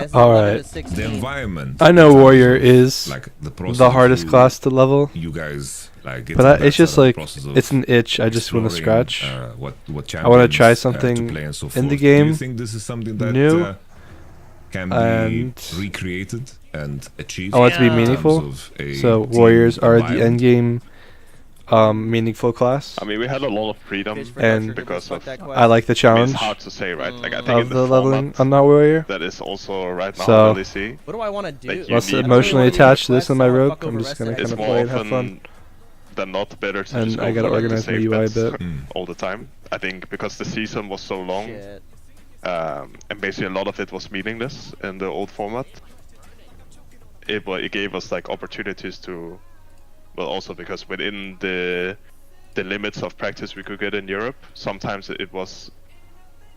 this is All 11 right. to 16. The environment. I know Warrior is like the the hardest class to level, you guys like. but it's just like it's an itch I just want to scratch. What I want to try to something play and so in the forth. game. Do you think this is something that new, can be and recreated and achieved? I want it to be in terms meaningful. of a So team Warriors are the environment? end game meaningful class. I mean, we had a lot of freedom And because of. I like the I mean, challenge it's hard to say, right? Like I think of in the the leveling format on that Warrior. that is also right now So- really see. What do I want to do? Like, you Less need- emotionally I don't attached to wanna this on my fuck rogue. over I'm the just rest gonna of kind It's of it. more play and have often fun. than not better to And just go I gotta for like, the organize my safe UI a bets bit. all the time. I think because the season was so long, Shit. and basically a lot of it was meaningless in the old format. It gave us like opportunities to, well, also because within the limits of practice we could get in Europe, sometimes it was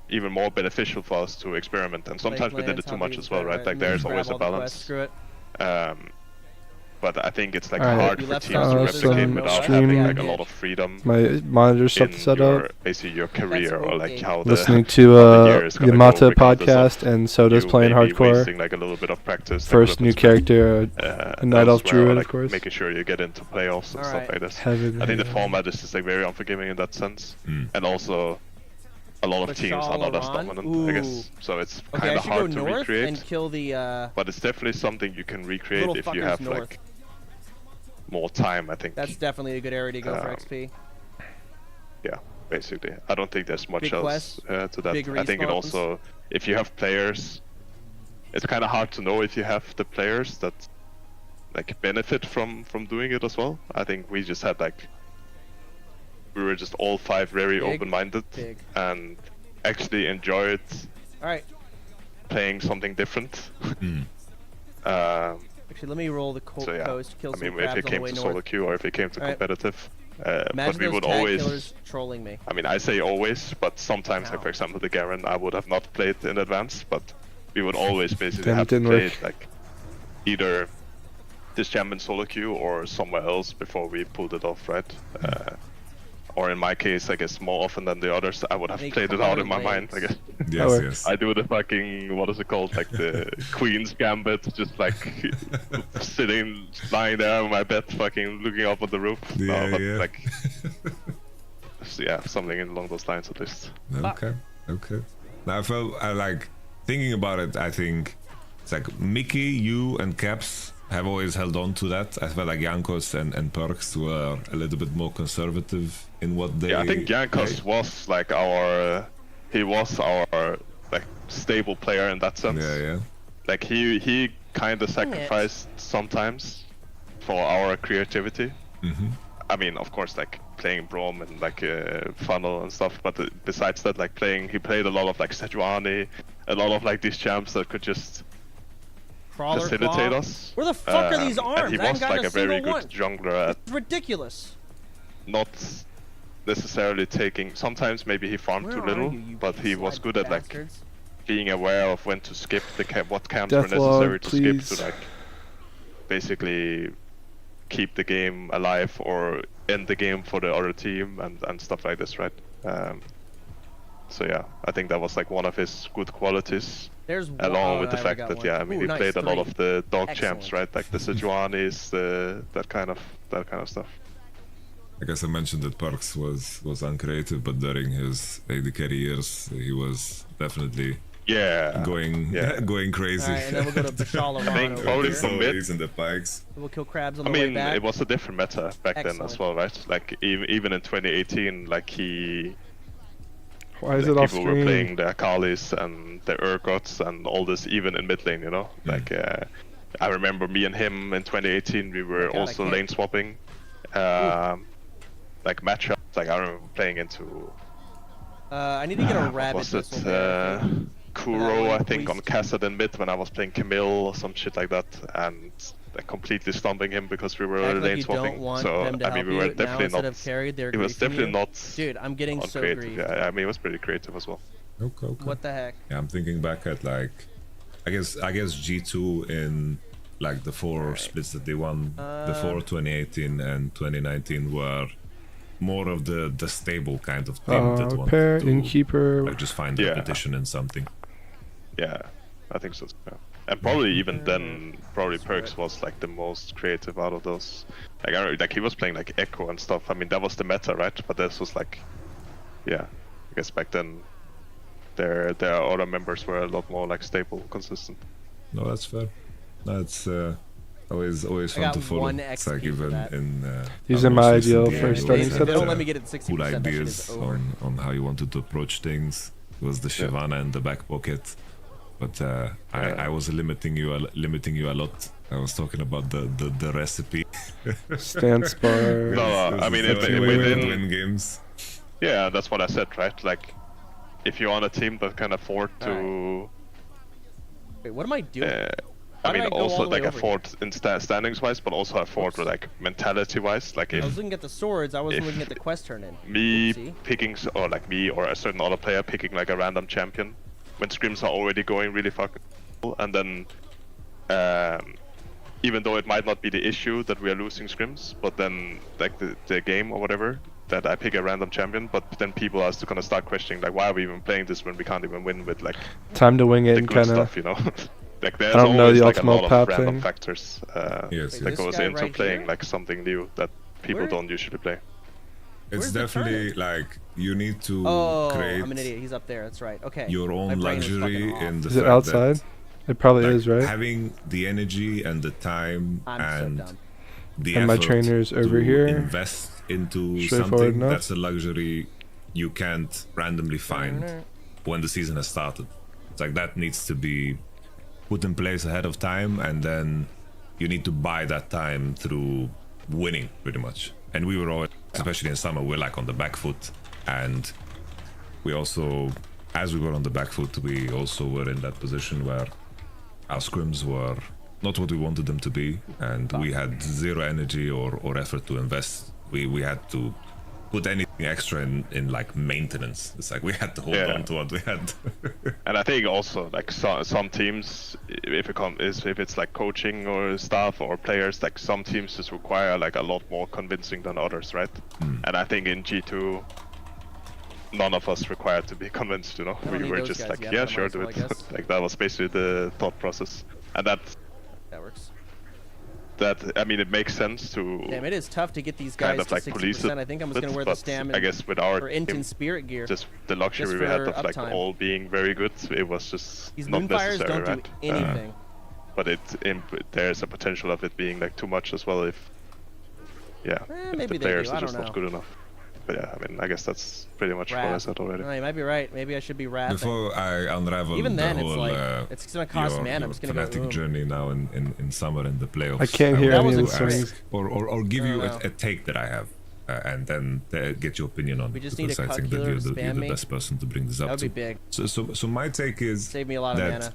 even more beneficial for us to experiment, and sometimes we did it too much as well, right? Like there's always a balance. Screw it. But I think it's like Alright. hard You for left teams to some replicate stream without having like a stream. lot of freedom My monitor stuff in set your up. basically your career or like how the Listening to how the year is the gonna go Yamata regardless podcast of and Soda's you playing maybe hardcore. wasting like a little bit of practice. First new character, a Night Elf elsewhere, or, Druid, like, of course. making sure you get into playoffs and stuff Alright. like this. Heaven. I think the format is just like very unforgiving in that sense, and also a lot of teams are not as Bashaw dominant, I guess. Ooh. So it's Okay, kind I of should go hard to north recreate. and kill the. But it's definitely something you can recreate Little if you fuckers have north. like more time, I think. That's definitely a good area to go for Um, XP. Yeah, basically. I don't think there's much Big else quests, to that. big I think it respawns. also, if you have players, it's kind of hard to know if you have the players that like benefit from doing it as well. I think we just had like, we were just all five very Big, open-minded big. and actually enjoyed All right. playing something different. Actually, let me roll the So yeah, coast, kill I mean, some if crabs it on the came way to north. solo queue or if it came to Alright. competitive, but Imagine we those would tag always. killers trolling me. I mean, I say always, but sometimes, like Ow. for example, the Garen, I would have not played in advance, but we would always basically Damn, it have to didn't play work. it like either this champion solo queue or somewhere else before we pulled it off, right? Or in my case, I guess more often than the others, I would have Make played it out in my colored mind. I guess Yes, works. yes. I do the fucking what is it called, like the Queen's Gambit, just like sitting, lying there on my bed, fucking looking up at the roof. Yeah, but yeah. like, yeah, something along those lines at least. Okay, okay. Now, I like thinking about it. I think it's like Mickey, you, and Caps have always held on to that. I felt like Jankos and Perks were a little bit more conservative in what they. Yeah, I think Jankos was like he was our like stable player in that sense. Yeah, yeah. Like he kind of sacrificed sometimes for our creativity. I mean, of course, like playing Braum and like Funnel and stuff. But besides that, like he played a lot of like Sejuani, a lot of like these champs that could just Crawler facilitate claw. us. Where the fuck are these arms? And he I haven't was gotten like a a very single good one. jungler at It's ridiculous. not necessarily taking. Sometimes maybe he farmed Where too are little, you but he was slide good at like bastards? being aware of when to skip what camps were Deathlord, necessary to skip please. to like basically keep the game alive or end the game for the other team and stuff like this, right? So yeah, I think that was like one of his good qualities, There's along one. with the I fact got that one. yeah, I mean Ooh, we nice, played a lot 3. of the dog Excellent. champs, right? Like the Sejuanis, that kind of stuff. I guess I mentioned that Perks was uncreative, but during his AD carry years, he was definitely Yeah. going going crazy. Alright, and then we'll go to Bashal I think over probably here. from mid. and the pikes. We'll kill crabs on I the way mean, back. it was a different meta back then as Excellent. well, right? Like even in 2018, like Why is like it off people were screen? playing the Akalis and the Urgots and all this even in mid lane, you know? Like I remember me and him in 2018, we were God, I also can't. lane swapping. Like matchups, like I remember playing into I need to get a what rabbit was missile it? there, I think. Kuro, I think, please. on Kassadin mid when I was playing Camille or some shit like that, and like, completely stumping him because we were Act like lane you swapping. don't want So them to I mean, help we were you. Now definitely instead not. of carried, they're It was griefing definitely you. not. Dude, I'm getting so uncreative. grieved. Yeah, I mean, it was pretty creative as well. Okay, okay. What the heck? Yeah, I'm thinking back at like, I guess G2 in like the 4 splits that they won, the 4 2018 and 2019 were more of the stable kind of team that wanted Pair, to Innkeeper. like just find Yeah. repetition in something. Yeah, I think so. Yeah. And probably even then, probably Perks was like the most creative out of those. Like, like he was playing like Echo and stuff. I mean, that was the meta, right? But this was like, yeah, I guess back then, their other members were a lot more like stable, consistent. No, that's fair. That's always I fun got to follow. 1 It's like XP for even that. in. These our are my most recent ideal game, for we starting always They had, don't setup. let me get it to 60%. cool that shit ideas is over. on how you wanted to approach things. It was the Shyvana in the back pocket, but I was limiting you a lot. I was talking about the recipe. Stance bar. No, I mean, That's if the way within- to win games. Yeah, that's what I said, right? Like, if you're on a team that can afford to, Wait, what am I doing? I Why did mean, I go all also the way like over afford in standings wise, but also afford Whoops. like mentality wise. Like I was if looking at the swords. I wasn't if looking at the quest turn in. me Oopsie. picking, or like me or a certain other player picking like a random champion, when scrims are already going really fucking well, and then even though it might not be the issue that we are losing scrims, but then like the game or whatever, that I pick a random champion, but then people are still gonna start questioning like, why are we even playing this when we can't even win with like Time to wing it the and good kind of. stuff, you know? Like there's I don't know always the like a optimal lot of path random thing. factors Yes, Wait, that this goes guy into right playing here? like something new that people Where- don't usually play. it's Where's the definitely like you need to Oh, create I'm an idiot. He's up there. That's right. Okay. your My own brain was fucking luxury off. in the Is it fact outside? It probably that, like, is, right? having the energy and the time I'm and so dumb. the And my effort trainer's over to here. invest into Straightforward something enough. that's a luxury you can't randomly find when the season has started. It's like that needs to be put in place ahead of time, and then you need to buy that time through winning pretty much. And we were always, especially in summer, we're like on the back foot, and we also, as we were on the back foot, we also were in that position where our scrims were not what we wanted them to be, and we had zero energy or effort to invest. We had to put anything extra in like maintenance. It's like we had to hold Yeah. on to what we had. And I think also like some teams, if it's like coaching or staff or players, like some teams just require like a lot more convincing than others, right? And I think in G2, none of us required to be convinced, you know. don't We need were those just guys like, yet, yeah, but I sure, might as do well, it. I guess. Like that was basically the thought process, and that works. I mean, it makes sense to Damn, it is tough to get these guys kind of to like police 60%. it. I think I'm just gonna wear but the stam I guess with our or Int team, and Spirit gear. just the luxury just we had for of like uptime. all being very good, it was just These not moonfires necessary, don't right? do anything. But there's a potential of it being like too much as well if if maybe the they players do, I are just don't not know. good enough. But yeah, I mean, I guess that's pretty much what I Wrath. said already. No, you might be right. Maybe I should be wrathing. Before I unravel Even then, the it's whole like it's gonna cost your, mana. I'm your just gonna go. fanatic Boom. journey now in summer in the playoffs. I can't hear will any of of the the swings. or give I you don't know. a take that I have, and then get your opinion on We it. just need a because I think that calculator you're to the, spam me. best person to bring this That up would be to. big. So my take is Save me a lot of that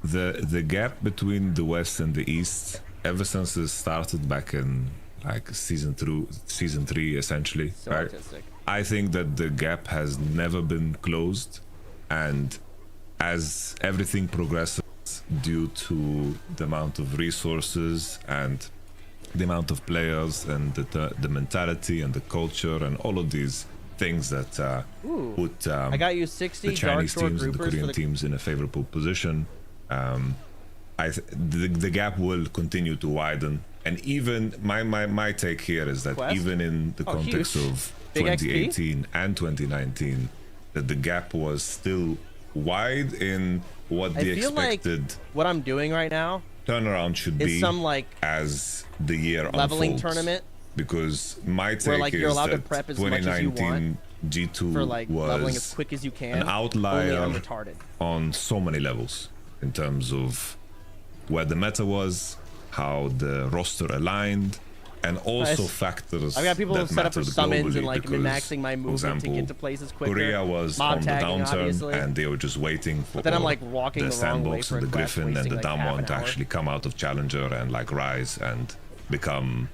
mana. the gap between the West and the East, ever since it started back in like season 3 essentially, So right? artistic. I think that the gap has never been closed, and as everything progresses due to the amount of resources and the amount of players and the mentality and the culture and all of these things that Ooh. put I got you 60 the dark Chinese shore teams and the groupers for Korean the teams in a favorable position. The gap will continue to widen, and even my take here is that Quest? even in the Oh, context huge. of Big XP? 2018 and 2019, that the gap was still wide in what I the feel like expected what I'm doing right now turnaround should is be some like as the year leveling unfolds. tournament Because my take where like you're is allowed to that prep as much as you 2019 want G2 for like leveling as was quick as you can. an Only outlier I'm retarded. on so many levels in terms of where the meta was, how the roster aligned, and also Nice. factors I've got people that set up for mattered summons globally and like because, min-maxing my for movement example, to get to places quicker. Korea was Mob on the tagging, downturn, obviously. and they were just waiting for But then I'm like walking the the wrong way sandbox for and a the quest, Griffin and wasting the like Damn half one an to hour. actually come out of Challenger and like rise and become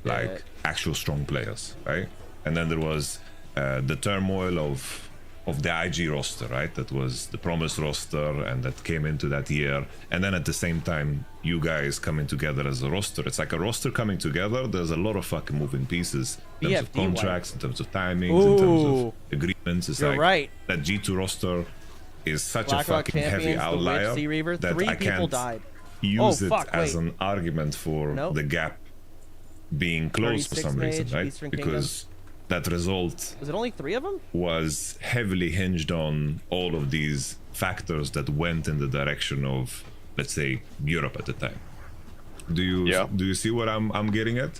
like Shit. actual strong players, right? And then there was the turmoil of the IG roster, right? That was the promised roster, and that came into that year. And then at the same time, you guys coming together as a roster. It's like a roster coming together. There's a lot of fucking moving pieces in terms of BFD contracts, in terms of timings, in terms Ooh. of agreements. It's You're like right. that G2 roster is such a BlackRock fucking heavy Champions, the outlier Rich Sea Reaver. that 3 I people can't died. use Oh, it fuck, as wait. an argument for Nope. the gap being close for 36 some reason, mage, right? Eastern Because that result Was it only 3 of them? was heavily hinged on all of these factors that went in the direction of, let's say, Europe at the time. Do you see what I'm getting at?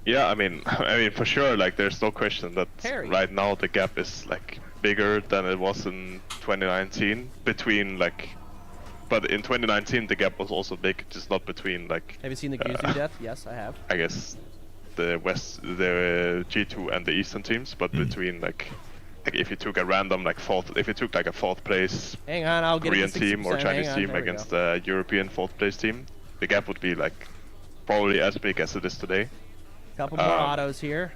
Yeah, I mean, for sure, like, there's no question that Harry. right now the gap is like bigger than it was in 2019 between like, but in 2019 the gap was also big, just not between like. Have you seen the Guzu death? Yes, I have. I guess the G2 and the Eastern teams, but between like if you took a random like if you took like a 4th place Hang on, I'll get Korean it to team or 60%. Chinese Hang on, team there we against go. a European 4th place team, the gap would be like probably as big as it is today. Couple more autos here.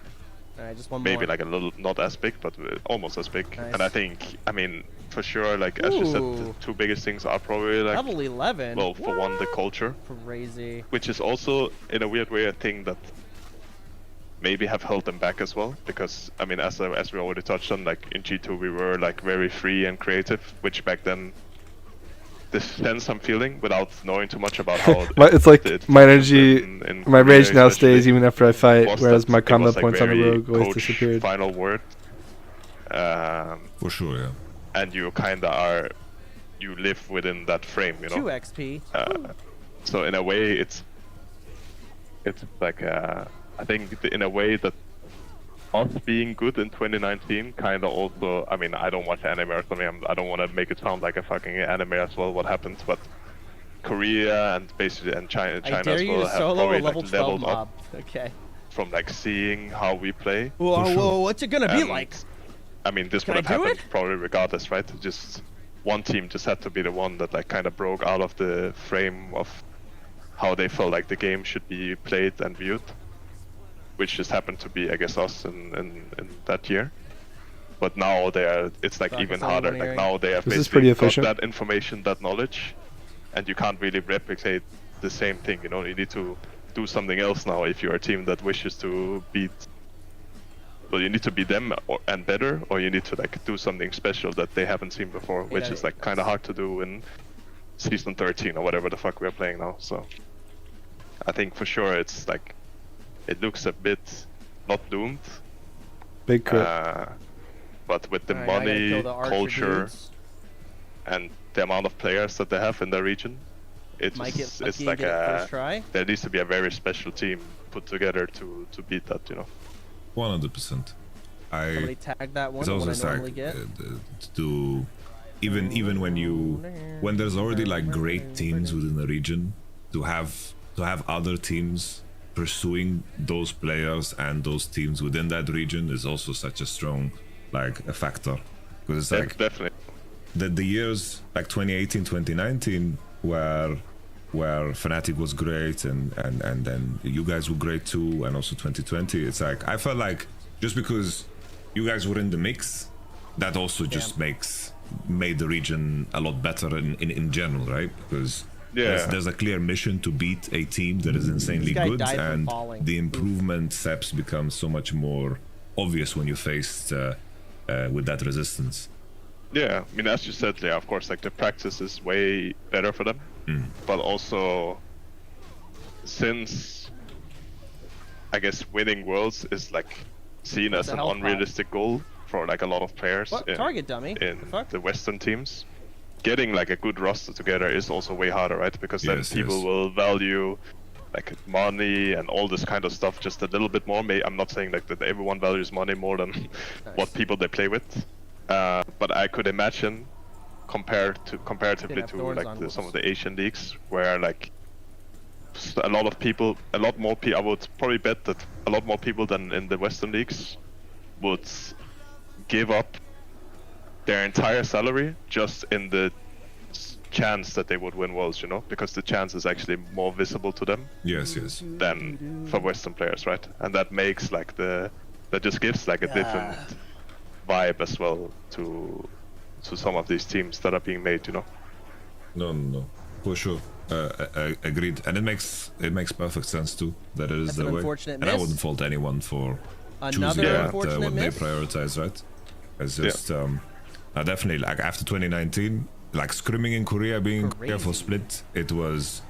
Alright, just one more. Maybe like a little, not as big, but almost as big. Nice. And I think, I mean, for sure, like as you said, the Ooh. 2 biggest things are probably like, Level 11. well, for one, the What? culture, Crazy. which is also in a weird way a thing that maybe have held them back as well. Because I mean, as we already touched on, like in G2 we were like very free and creative, which back then. This sense I'm feeling without knowing too much about how It's like my energy, in my Korea rage now especially stays even after I fight, was whereas that my it combat was, like, points on the very rogue always coach disappeared. final word. For sure, yeah. And you kinda are, you live within that frame, you know. 2 XP. So in a way, it's like I think in a way that us being good in 2019 kind of also. I mean, I don't watch anime or something. I don't want to make it sound like a fucking anime as well. What happened, but Korea and basically China I dare as you well to have solo a probably level like 12 leveled mob. up Okay. from like seeing how we play. Whoa, sure. whoa, what's it gonna be And, like? I mean, this Can would I have do happened it? probably regardless, right? Just one team just had to be the one that like kind of broke out of the frame of how they felt like the game should be played and viewed, which just happened to be, I guess, us in that year. But now it's like Fuck, even it's all harder. linear. Like now they have This is basically pretty got efficient. that information, that knowledge, and you can't really replicate the same thing. You know, you need to do something else now if you're a team that wishes to beat. Well, you need to be them and better, or you need to like do something special that they haven't seen before, which Yeah, is like kind of hard to do in season 13 or whatever the fuck we're playing now. So I think for sure it's like it looks a bit not doomed, Big crit. but with the Alright, I gotta money, kill the archer culture, dudes. and the amount of players that they have in their region, it's Might get lucky it's and like get it first try. there needs to be a very special team put together to beat that, you know. 100%. Somebody tag that one. It's The also one I just normally like get. to even when there's already like great teams within the region, to have other teams pursuing those players and those teams within that region is also such a strong like a factor, because it's like Definitely. the years like 2018 2019 where Fnatic was great and then you guys were great too, and also 2020, it's like I felt like just because you guys were in the mix, that also just made the region a lot better in general, right? Because there's a clear mission to beat a team that is insanely This guy good, died from and falling. the improvement steps become so much more obvious when you're faced with that resistance. Yeah, I mean, as you said, yeah, of course, like the practice is way better for them, but also since I guess winning worlds is like seen as the an health unrealistic goal for like a lot of players What? Target dummy? in The fuck? the Western teams. Getting like a good roster together is also way harder, right? Because then Yes, people yes. will value like money and all this kind of stuff just a little bit more. I'm not saying like that everyone values money more than what people they play with, but I could imagine comparatively have to thorns like on some of the Asian leagues where like a lot more people, I would probably bet that a lot more people than in the Western leagues would give up their entire salary just in the chance that they would win worlds, you know, because the chance is actually more visible to them Yes. than for Western players, right? And that makes like that just gives like a different vibe as well to some of these teams that are being made, you know. No, for sure. Agreed, and it makes perfect sense too that it is That's the an way. unfortunate And I miss. wouldn't fault anyone for choosing Another what unfortunate they miss. prioritize, right? It's just Definitely, like after 2019, like scrimming in Korea, being Crazy. here for Split, it was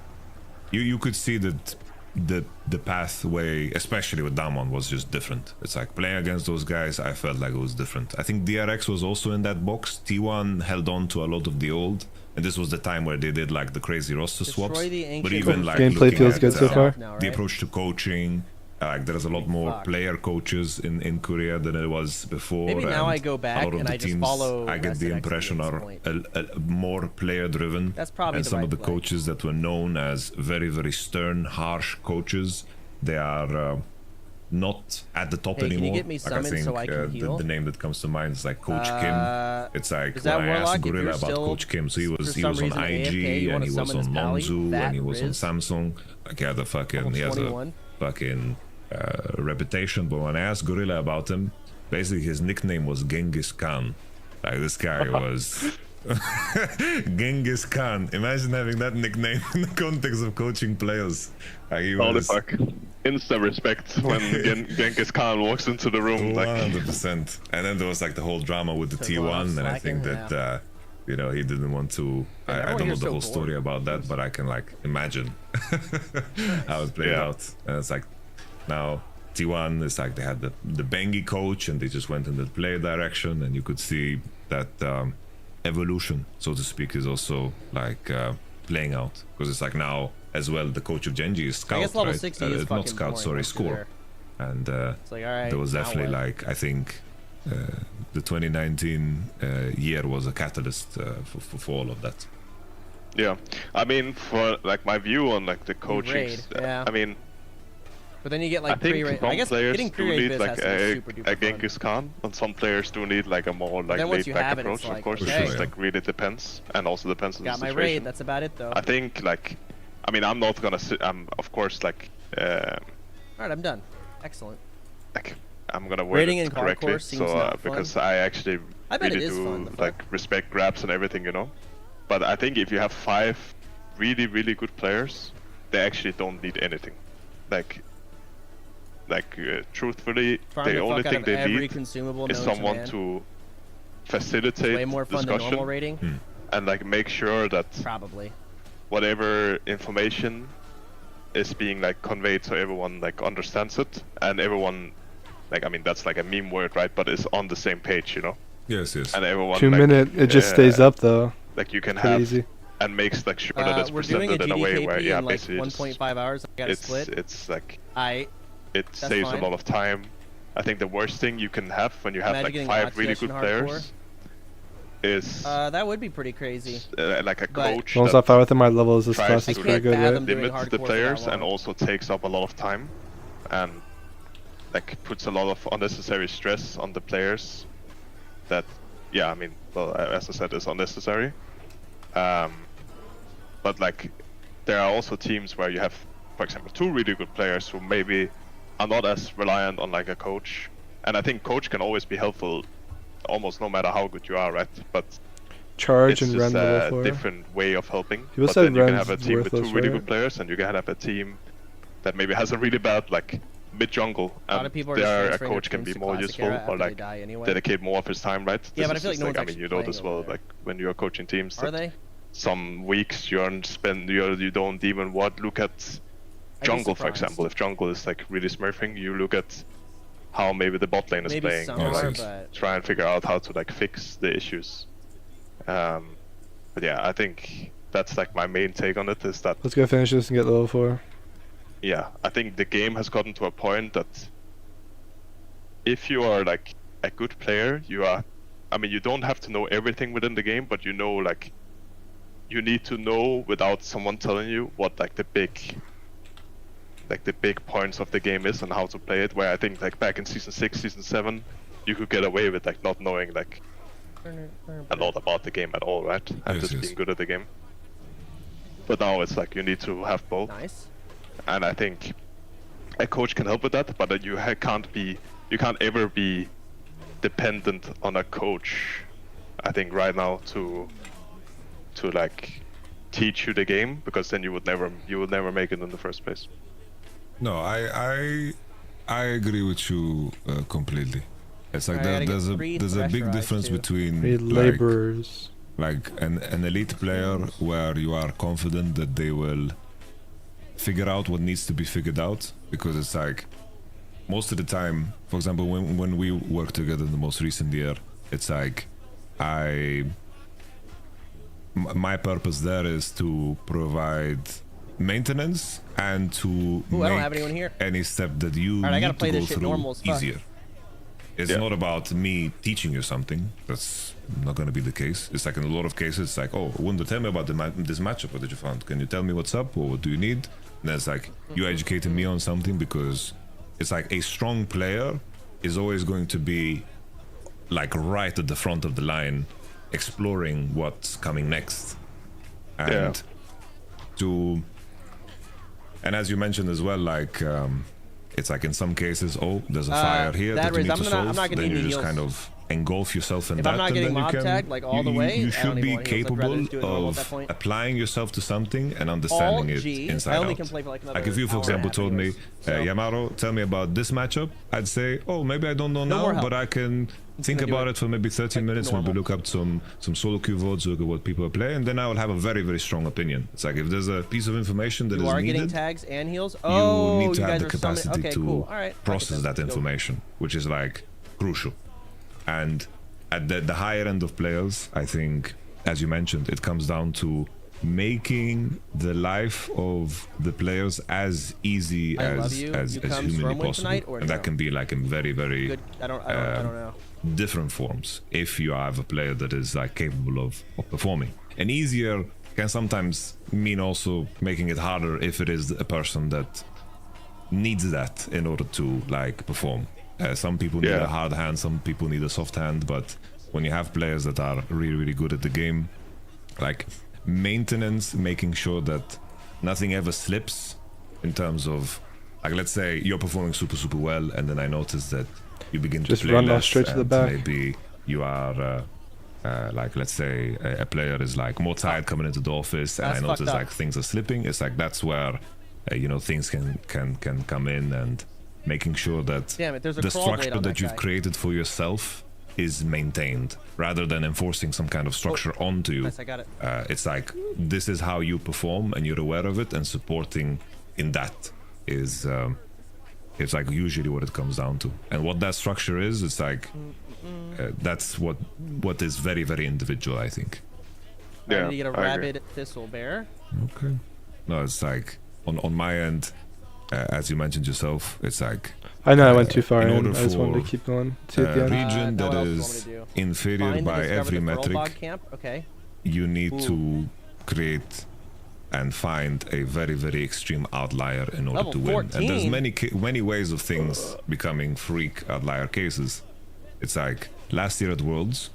you could see that the pathway, especially with Damon, was just different. It's like playing against those guys, I felt like it was different. I think DRX was also in that box. T1 held on to a lot of the old, and this was the time where they did like the crazy roster swaps. But even like gameplay feels good so far. The approach to coaching, like there's a lot more player coaches in Korea than it was before. Maybe now and I go back a lot of and the I just teams, follow I get the Rested impression XP at are this point. more player driven. That's probably and the some right of the play. coaches that were known as very stern, harsh coaches, they are not at the top Hey, can you anymore. get me Like I summoned think so I can heal? the name that comes to mind is like Coach Kim. It's like is that when I asked Warlock, if Gorilla you're about still, Coach Kim, so he for was some on reason IG AFK, you and wanna he was summon on this Pally? Monzu That and he was on Riz? Samsung. Like he had a fucking Almost he has 21. a fucking reputation. But when I asked Gorilla about him, basically his nickname was Genghis Khan. Like this guy was Genghis Khan. Imagine having that nickname in the context of coaching players. Like he Holy was fuck. Insta respect when Genghis Khan walks into the room. 100%. And then there was like the whole drama with the Took one off T1, and I slacking, think that you know, he didn't want to. I everyone don't know here's the so whole bored. story about that, but I can like imagine how it played Yeah. out. And it's like now T1 is like they had the Bengi coach, and they just went in the player direction, and you could see that evolution, so to speak, is also like playing out, because it's like now as well the coach of Genji is Scout, I guess level right? 60 is fucking not Scout, boring sorry, once you're Score. there. And It's like, all right, there was now definitely what? like I think the 2019 year was a catalyst for all of that. Yeah, I mean, for like my view on like the coaching, raid, yeah. I mean, But then you get I like think pre-raid. some I guess players getting do pre-raid need biz like has to be super duper a fun. Genghis Khan, and some players do need like a more like then once you laid-back have it, approach. it's like, Of course, okay. it just Yeah. like really depends, and also depends on Got the my situation. raid. That's about it though. I think like, I mean, I'm not gonna sit. I'm of course like, All right, I'm done. Excellent. like I'm gonna word Raiding it in correctly. hardcore seems So not fun. because I actually I bet really it is do fun, the fuck. like respect grabs and everything, you know. But I think if you have 5 really good players, they actually don't need anything. Like truthfully, Farm the the only fuck out thing of they every need consumable is known to someone man. to It's facilitate way more fun than normal discussion raiding. and like make sure that Probably. whatever information is being like conveyed so everyone like understands it, and everyone, like, I mean, that's like a meme word, right? But it's on the same page, you know. Yes. And everyone 2 like, minute, it just stays up though. like you can Pretty have easy. and makes like sure that it's We're doing a presented in a way GDKP where in like basically 1.5 hours. I got to it's split. it's like That's saves fine. a lot of time. I think the worst thing you can have when you have Imagine like getting 5 really Oxygen good hardcore. players is that would be pretty crazy. like a but- coach As long as that I fight within my levels, this tries class to is I pretty can't good, fathom right? doing limits hardcore the for that players and long. also takes up a lot of time and like puts a lot of unnecessary stress on the players that, yeah, I mean, well, as I said, is unnecessary. But like there are also teams where you have, for example, 2 really good players who maybe are not as reliant on like a coach, and I think coach can always be helpful almost no matter how good you are, right? But Charge it's and just run a level 4. different way of helping. People But said then you can Ren's have a team with 2 worthless, really right? good players, and you can have a team that maybe has a really bad like mid jungle, A lot and of people are just there a transferring coach their can be teams to more Classic useful era or after they like die anyway. dedicate more of his time, right? Yeah, but I This feel is like no just one's I mean, you actually know this playing well, over like when you're coaching teams. Are that they? Some weeks you don't even look at I'd be jungle, for surprised. example. If jungle is like really smurfing, you look at how maybe the bot lane is Maybe playing, some or are, like but try and figure out how to like fix the issues. But yeah, I think that's like my main take on it, is that Let's go finish this and get level 4. yeah, I think the game has gotten to a point that if you are like a good player, I mean, you don't have to know everything within the game, but you know, like, you need to know without someone telling you what like the big points of the game is and how to play it. Where I think like back in season 6, season 7, you could get away with like not knowing like a lot about the game at all, right? And Yes, just yes. being good at the game. But now it's like you need to have both. nice. And I think a coach can help with that, but you can't ever be dependent on a coach, I think, right now to like teach you the game, because then you would never make it in the first place. No, I agree with you completely. It's like Alright, I gotta there's get a 3 there's a big Thresher difference eyes, too. between Need laborers. like an elite player where you are confident that they will figure out what needs to be figured out, because it's like most of the time, for example, when we worked together in the most recent year, it's like my purpose there is to provide maintenance and to Ooh, I don't have make anyone here. any step that you Alright, I gotta need play to go this shit through normal as fuck. easier. It's Yeah. not about me teaching you something. That's not going to be the case. It's like in a lot of cases, it's like, oh, Wunder, tell me about this matchup. What did you find? Can you tell me what's up, or what do you need? And then it's like, you educating me on something, because it's like a strong player is always going to be like right at the front of the line, exploring what's coming next. And and as you mentioned as well, like it's like in some cases, oh, there's a fire here that you need to solve. I'm not gonna Then need you any just heals. kind of engulf yourself in If that, I'm not and getting then you mob can, tagged, like, all the way, you I should don't even be want heals. I'd rather capable just do it normal at that of point. applying yourself to something and understanding it Alt-G, inside I only out. can play for like another Like if you, for hour and a example, half told me, anyways, so. Yamaro, tell me about this matchup, I'd say, oh, maybe I don't know No more now, help. but I can think gonna do about it it for maybe 30 like minutes, normal. maybe look up some solo queue votes, look at what people are playing, and then I will have a very, very strong opinion. It's like if there's a piece of information that You is are getting needed, tags and heals. you Oh, need to you have guys the are summoning. capacity Okay, to cool. All right. process that information, which is like crucial. And at the higher end of players, I think, as you mentioned, it comes down to making the life of the players as easy I love as you. as, You as come humanly Stormwind possible, tonight or and no? that can be like in very, very Good. I don't know. different forms. If you have a player that is like capable of performing, and easier can sometimes mean also making it harder if it is a person that needs that in order to like perform. Some people need Yeah. a hard hand, some people need a soft hand, but when you have players that are really, really good at the game, like maintenance, making sure that nothing ever slips in terms of, like, let's say you're performing super, super well, and then I notice that you begin Just to play run less, straight to the and back. maybe you are like, let's say a player is like more tired coming into the office, and That's I fucked notice up. like things are slipping. It's like that's where you know, things can come in, and making sure that Damn it, there's a the crawl blade structure on that that you've guy. created for yourself is maintained, rather than enforcing some kind of structure onto you. Nice, I got it. It's like this is how you perform, and you're aware of it, and supporting in that is it's like usually what it comes down to. And what that structure is, it's like that's what is very, very individual, I think. I need to get a I agree. rabid thistle bear. Okay. No, it's like on my end, as you mentioned yourself, it's like I know I went too far in in. order I just wanted to for, keep going. See at the end. region now that what else do you is want me to do? inferior Find by and discover every the metric, Furlbog camp. Okay. you need Ooh. to create and find a very, very extreme outlier in order Level to win. And there's 14? many ways of things becoming freak outlier cases. It's like last year at Worlds,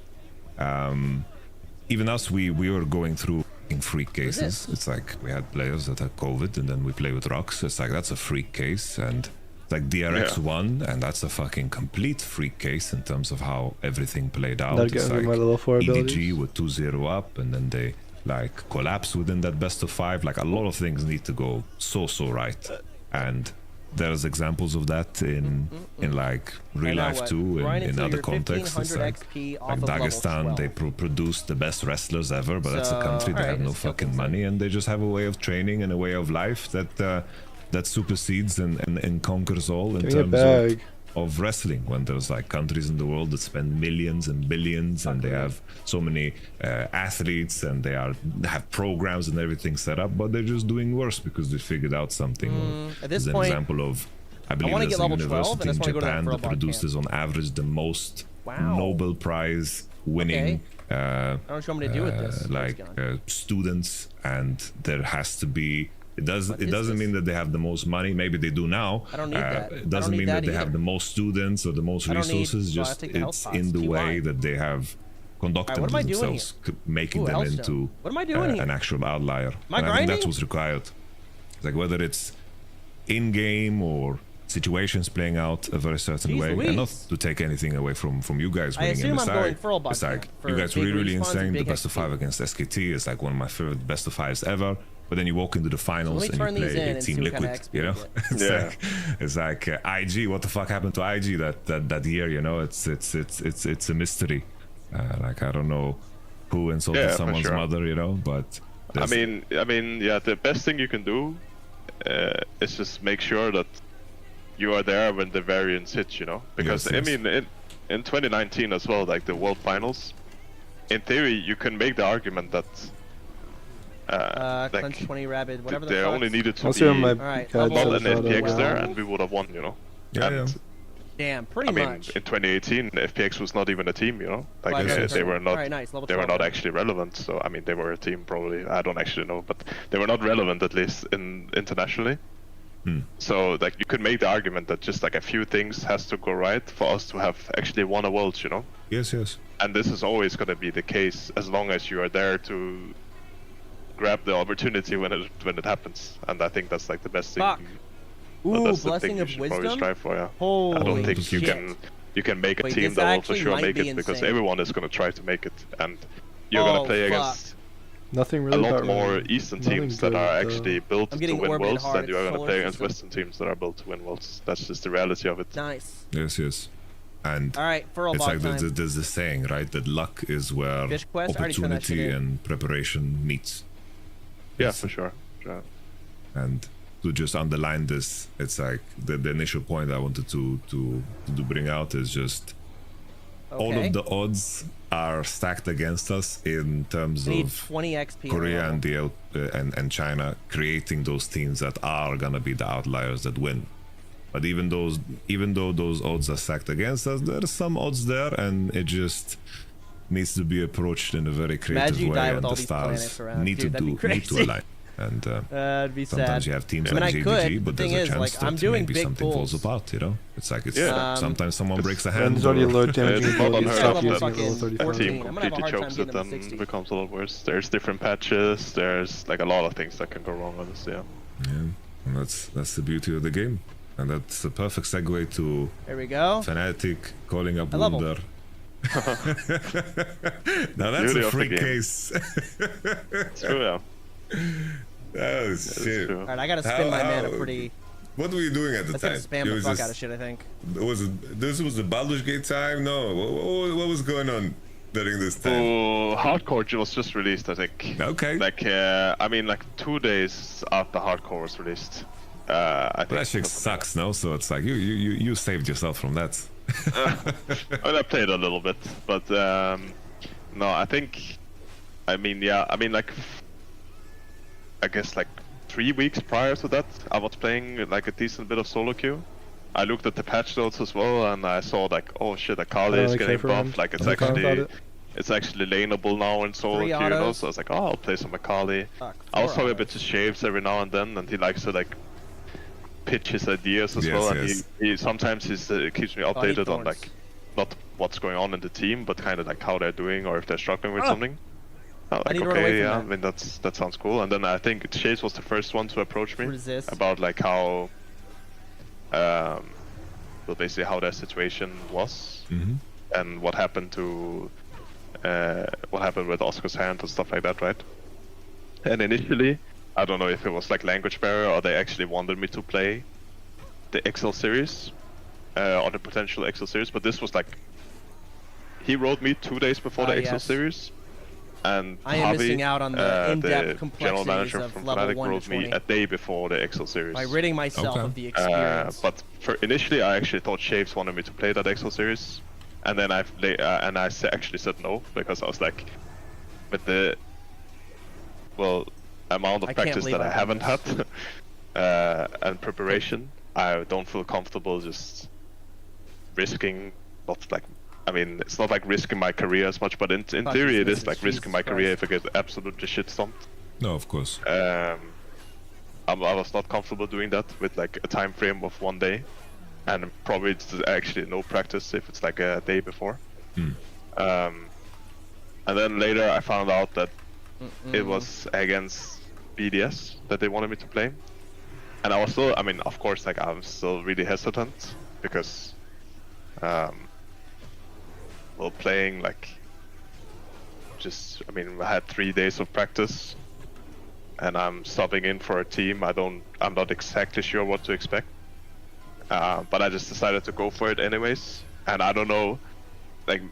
even us, we were going through in freak this? cases. It's like we had players that had COVID, and then we play with rocks. It's like that's a freak case, and it's like DRX won, and that's a fucking complete freak case in terms of how everything played out. Not It's getting like my level 4 EDG abilities. with 2-0 up, and then they like collapse within that best of 5. Like a lot of things need to go so right, and there's examples of that in like real And now life what? too, Grind in until other you're contexts. It's 1500 like XP off like of level Dagestan, 12. they produce the best wrestlers ever, but that's a So, country that alright, have no let's kill fucking things money, and they just have a way of training and a way of life that supersedes and conquers all in Give me a terms bag. of wrestling. When there's like countries in the world that spend millions and billions, and they have so many athletes, and they have programs and everything set up, but they're just doing worse because they figured out something. At this There's an point, example of, I believe wanna there's get a level 12, university and I in just wanna go to that Japan that Furlbog camp. produces on average the most Wow. Nobel Prize winning I don't know what you want me to do with this. like It's gone. students, and there has to be. It doesn't is this? mean that they have the most money. Maybe they do now. I don't need that. I It doesn't don't mean need that that they have either. the most students or the most I don't need- resources. well, I Just take the health it's pots. in the QI. way that they have conducted Alright, what am I doing themselves, making Ooh, them Hellstone. into What am I doing here? an actual outlier. Am I And I think that's grinding? what's required. It's like whether it's in game or situations playing out a very certain Jeez way, and not Louise. to take anything away from you guys I winning assume I'm MSI. going Furlbog It's like camp for you guys big really respawns and insane. The big best of XP. 5 against SKT is like one of my favorite best of 5s ever. But then you walk into the finals let me and turn you these play in a and Team see what kinda Liquid, XP you know? we get. It's Yeah. like it's like IG. What the fuck happened to IG that year? You know, it's a mystery. Like I don't know who insulted Yeah, for someone's sure. mother, you know, but I there's- mean, yeah. The best thing you can do is just make sure that you are there when the variants hit. You know, because Yes, I yes. mean, in 2019 as well, like the World Finals. In theory, you can make the argument that Clench 20 Rabid, whatever the there fuck. only needed to I'll see on my be Alright, CAD level not set an as well, FPX yeah. there, and we would have won. You know. yeah, And, yeah. Damn, pretty I mean, much. in 2018, FPX was not even a team. You know, like Well, yes, they were not. Alright, nice. Level They were 12 not then. actually relevant. So I mean, they were a team probably. I don't actually know, but they were not relevant at least internationally. So like you could make the argument that just like a few things has to go right for us to have actually won a world, you know. Yes, yes. And this is always going to be the case as long as you are there to grab the opportunity when it happens. And I think that's like the best thing. Fuck. Well, Ooh, that's the thing Blessing you of should probably Wisdom? strive for. Yeah. Holy I don't think shit. you can make a Wait, team this that will for actually sure might make be it because insane. everyone is going to try to make it, and you're going Oh, to play fuck. against Nothing a really lot about more running. Eastern Nothing teams that good, are actually built I'm to getting win orbited worlds hard than you are going to solar play against system. Western teams that are built to win worlds. That's just the reality of it. Nice. Yes, yes. And Alright, for all it's bot like time. there's the saying, right? That luck is where Fish quest? I already turned that shit opportunity in. and preparation meets. Yeah, Yes. for sure. Sure. And to just underline this, it's like the initial point I wanted to bring out is just all Okay. of the odds are stacked against us in terms I need of 20 XP. in the Korea level. and and China creating those teams that are gonna be the outliers that win. But even though those odds are stacked against us, there are some odds there, and it just needs to be approached in a very creative you way, die and with the all these planets stars around. need Dude, to that'd be need to crazy. align. And It'd be sometimes sad. you have teams I mean, like I JDG, could. but The there's thing a is, chance like, that I'm doing maybe big something falls pools. apart. You know, it's like it's Yeah. sometimes someone breaks a And hand. there's already or- low damaging It's not ability. unheard Stop of using that it level fucking a 35. 14. team I'm gonna have a completely hard time chokes getting it them to and 60. becomes a lot worse. There's different patches. There's like a lot of things that can go wrong on this. Yeah. Yeah, and that's the beauty of the game, and that's a perfect segue to There we go. Fnatic calling up I leveled. Wunder. Now that's Beauty a of the free game. case. It's true. Yeah. Oh It's shit! true. Alright, I gotta spin my mana how- pretty. What were you doing at the Let's time? gonna spam It the was fuck just- out of shit, I think. This was the Baldur's Gate time? No, what was going on during this time? So Hardcore was just released, I think. Okay, Like I mean, like 2 days after Hardcore was released. I think. that shit sucks, no? So it's like you saved yourself from that. Well, I played a little bit, but no, I think. I mean, yeah, I mean, like, I guess like 3 weeks prior to that, I was playing like a decent bit of solo queue. I looked at the patch notes as well, and I saw like, oh shit, Akali is really getting care for him. buffed. Like it's I'm fine actually, about it. it's actually laneable now in solo 3 queue. You know? autos. So I was like, oh, I'll play some Akali. Fuck. I was 4 talking a autos. bit to Shaves every now and then, and he likes to like pitch his ideas as Yes, well. And yes. he sometimes keeps me Oh, I need updated on thorns. like not what's going on in the team, but kind of like how they're doing or if they're struggling with Ah! something. Oh, I like need to run away okay, from yeah, I that. mean that sounds cool. And then I think Shaves was the first one to approach me Resist. about like how, well, basically how their situation was Mm-hmm. and what happened with Oscar's hand and stuff like that, right? And initially, I don't know if it was like language barrier or they actually wanted me to play the XL series or the potential XL series, but this was like he wrote me 2 days before the XL yes. series, and I am Javi, missing out on the in-depth the general complexities manager of from level Fnatic 1 wrote to me 20 a day before the XL series. by ridding myself Okay. of the experience. But initially, I actually thought Shaves wanted me to play that XL series, and then I actually said no because I was like, with the amount of I can't practice believe that I I've haven't done had and preparation, I don't feel comfortable just risking. Not like, I mean, it's not like risking my career as much, but in Fuck theory, it this is like is risking my Jesus career Christ. if I get absolutely shit stomped. No, of course. I was not comfortable doing that with like a time frame of 1 day, and probably it's actually no practice if it's like a day before. And then later I found out that it was against BDS that they wanted me to play, and I was still, I mean, of course, like I'm still really hesitant because, playing like just, I mean, I had 3 days of practice. and I'm subbing in for a team, I'm not exactly sure what to expect. But I just decided to go for it anyways. And I don't know, like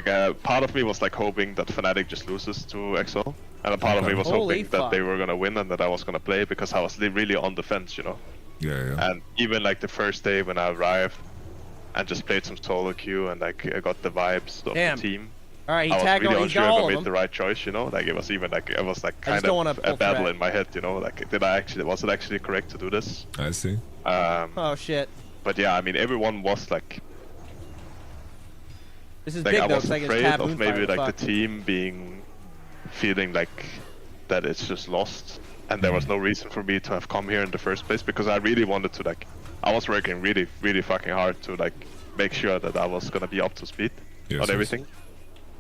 a part of me was like hoping that Fnatic just loses to XL, and a part of me was Holy hoping that fuck. they were gonna win and that I was gonna play because I was really on the fence, you know. Yeah. And even like the first day when I arrived and just played some solo queue and like I got the vibes of Damn. the team. All right, he I was tagged really on. He's unsure got if I all of made them. the right choice, you know. Like it was even like it was like I just kind don't wanna of pull a battle threat. in my head, you know. Like was it actually correct to do this? I see. Oh shit. But yeah, I mean everyone was like This is I big though, was because I can afraid tap of maybe Moonfire. like the team feeling like that it's just lost, and there was no reason for me to have come here in the first place because I really wanted to like I was working really fucking hard to like make sure that I was gonna be up to speed on everything.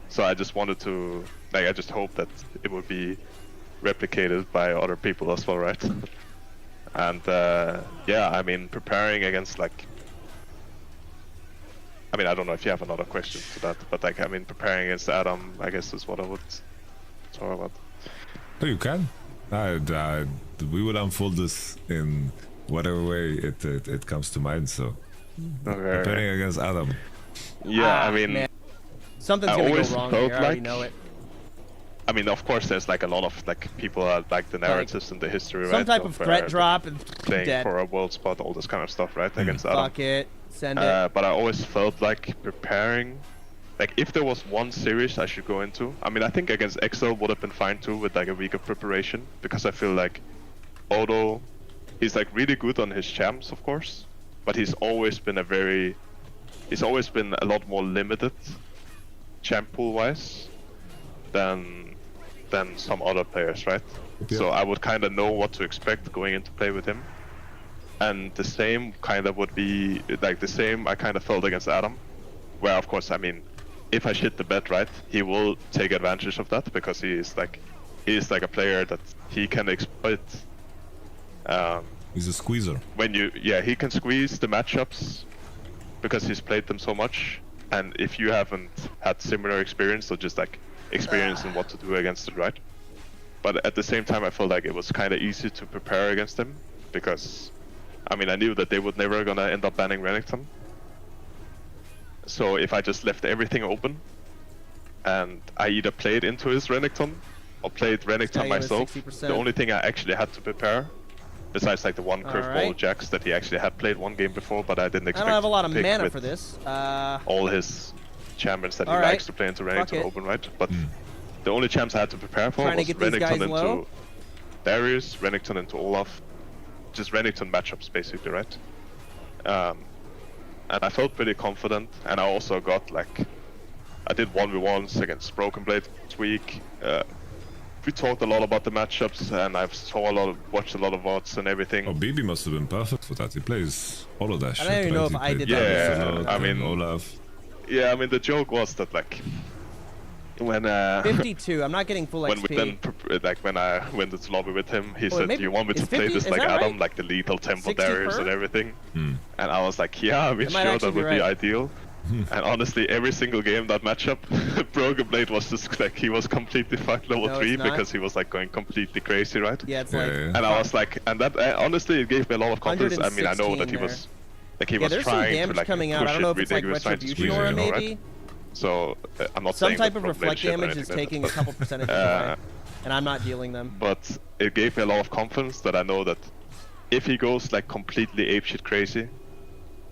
So I just wanted to like I just hope that it would be replicated by other people as well, right? And yeah, I mean preparing against like I mean, I don't know if you have another question to that, but like, I mean, preparing against Adam, I guess is what I would talk about. Oh, you can. We will unfold this in whatever way it comes to mind. So, preparing against Adam. Yeah, I mean, man. Something's I gonna go always wrong felt here. I already like- know it. I mean, of course, there's like a lot of like people that like the narratives and the history, right? Some type of threat drop and playing dead. for a world spot, all this kind of stuff, right? Against Adam. Fuck it. Send it. But I always felt like preparing, like if there was one series I should go into, I mean I think against XL would have been fine too with like a week of preparation, because I feel like although he's like really good on his champs of course, but he's always been a lot more limited champ pool wise than some other players, right? Yeah. So I would kind of know what to expect going into play with him. And the same kind of would be like the same I kind of felt against Adam, where of course I mean, if I shit the bed right, he will take advantage of that because he is like a player that he can exploit. He's a squeezer. He can squeeze the matchups because he's played them so much, and if you haven't had similar experience or just like experience in what to do against it, right? But at the same time, I felt like it was kind of easy to prepare against him because. I mean, I knew that they would never gonna end up banning Renekton. So if I just left everything open, and I either played into his Renekton, or played Renekton myself, the only thing I actually had to prepare, besides like the one curveball Jax that he actually had played one game before, but I didn't expect I don't have a lot of to pick mana with for this. all his champions that he Alright. likes to play into Renekton open, right? But the only champs I had to prepare for Trying to was get these guys Renekton low. into Darius, Renekton into Olaf, just Renekton matchups basically, right? And I felt pretty confident, and I also got like, I did 1v1s against Broken Blade this week. We talked a lot about the matchups, and I've watched a lot of VODs and everything. Oh, BB must have been perfect for that. He plays all of that shit. I don't even know if I did that. Yeah, I mean, Olaf. Yeah, I mean the joke was that like when 52. I'm not getting full when XP. we then like when I went into lobby with him, he said, maybe- "Do you want me to is play 50 this is like that Adam, right? like the lethal tempo 60 Darius per? and everything?" And I was like, "Yeah, I mean, That might sure, actually that be would be right. ideal." And honestly, every single game that matchup, Broken Blade was just like he was completely fucked level No, 3 it's not. because he was like going completely crazy, right? Yeah, it's like. And I was like, and that honestly, it gave me a lot of confidence. I mean, I know that he 116 was, like he Yeah, was there's some trying to damage like coming out. push I don't know it if it's really, like he was trying to Retribution squeeze it, aura you know, maybe. right? So I'm not Some saying type that of Broken Blade reflect shit or damage is anything like taking that, a couple percentage away, and I'm not dealing them. but it gave me a lot of confidence that I know that if he goes like completely apeshit crazy,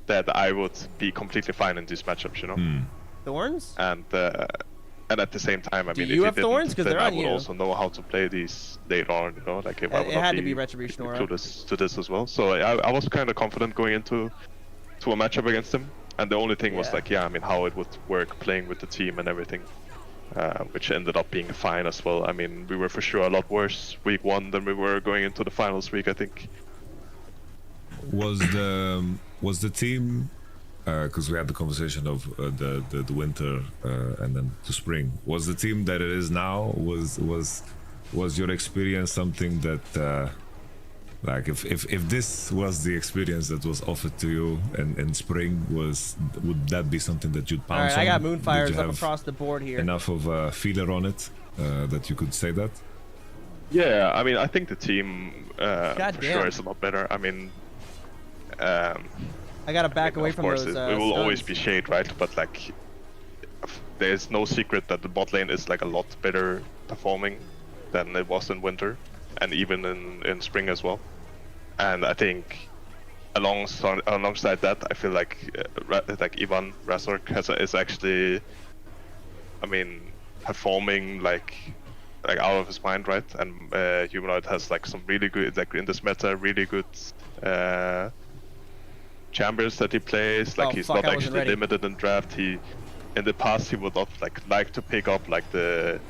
that I would be completely fine in these matchups, you know. Thorns? And at the same time, I Do mean, you if have he didn't, thorns? 'Cause then they're I on would you. also know how to play these later on, you know, like if I It would had not to be be Retribution aura. to this as well. So I was kind of confident going into a matchup against him, and the only thing was Yeah. like, I mean, how it would work playing with the team and everything, which ended up being fine as well. I mean, we were for sure a lot worse week 1 than we were going into the finals week, I think. Was the team, because we had the conversation of the winter and then the spring, was the team that it is now, was your experience something that like if this was the experience that was offered to you in spring, would that be something that you'd pounce Alright, I got on? Did you Moonfires up have across the board here. enough of a feeler on it that you could say that? Yeah, I mean, I think the team for damn. sure is a lot better. I mean, I gotta back away of from course, those. it will always stuns. be shade, right? But like, there's no secret that the bot lane is like a lot better performing than it was in winter, and even in spring as well. And I think alongside that, I feel like Ivan Razork is actually, I mean, performing like out of his mind, right? And Humanoid has like some really good, like in this meta, really good champions that he plays. Like Oh, he's fuck, not I wasn't actually ready. limited in draft. In the past he would not like to pick up like the.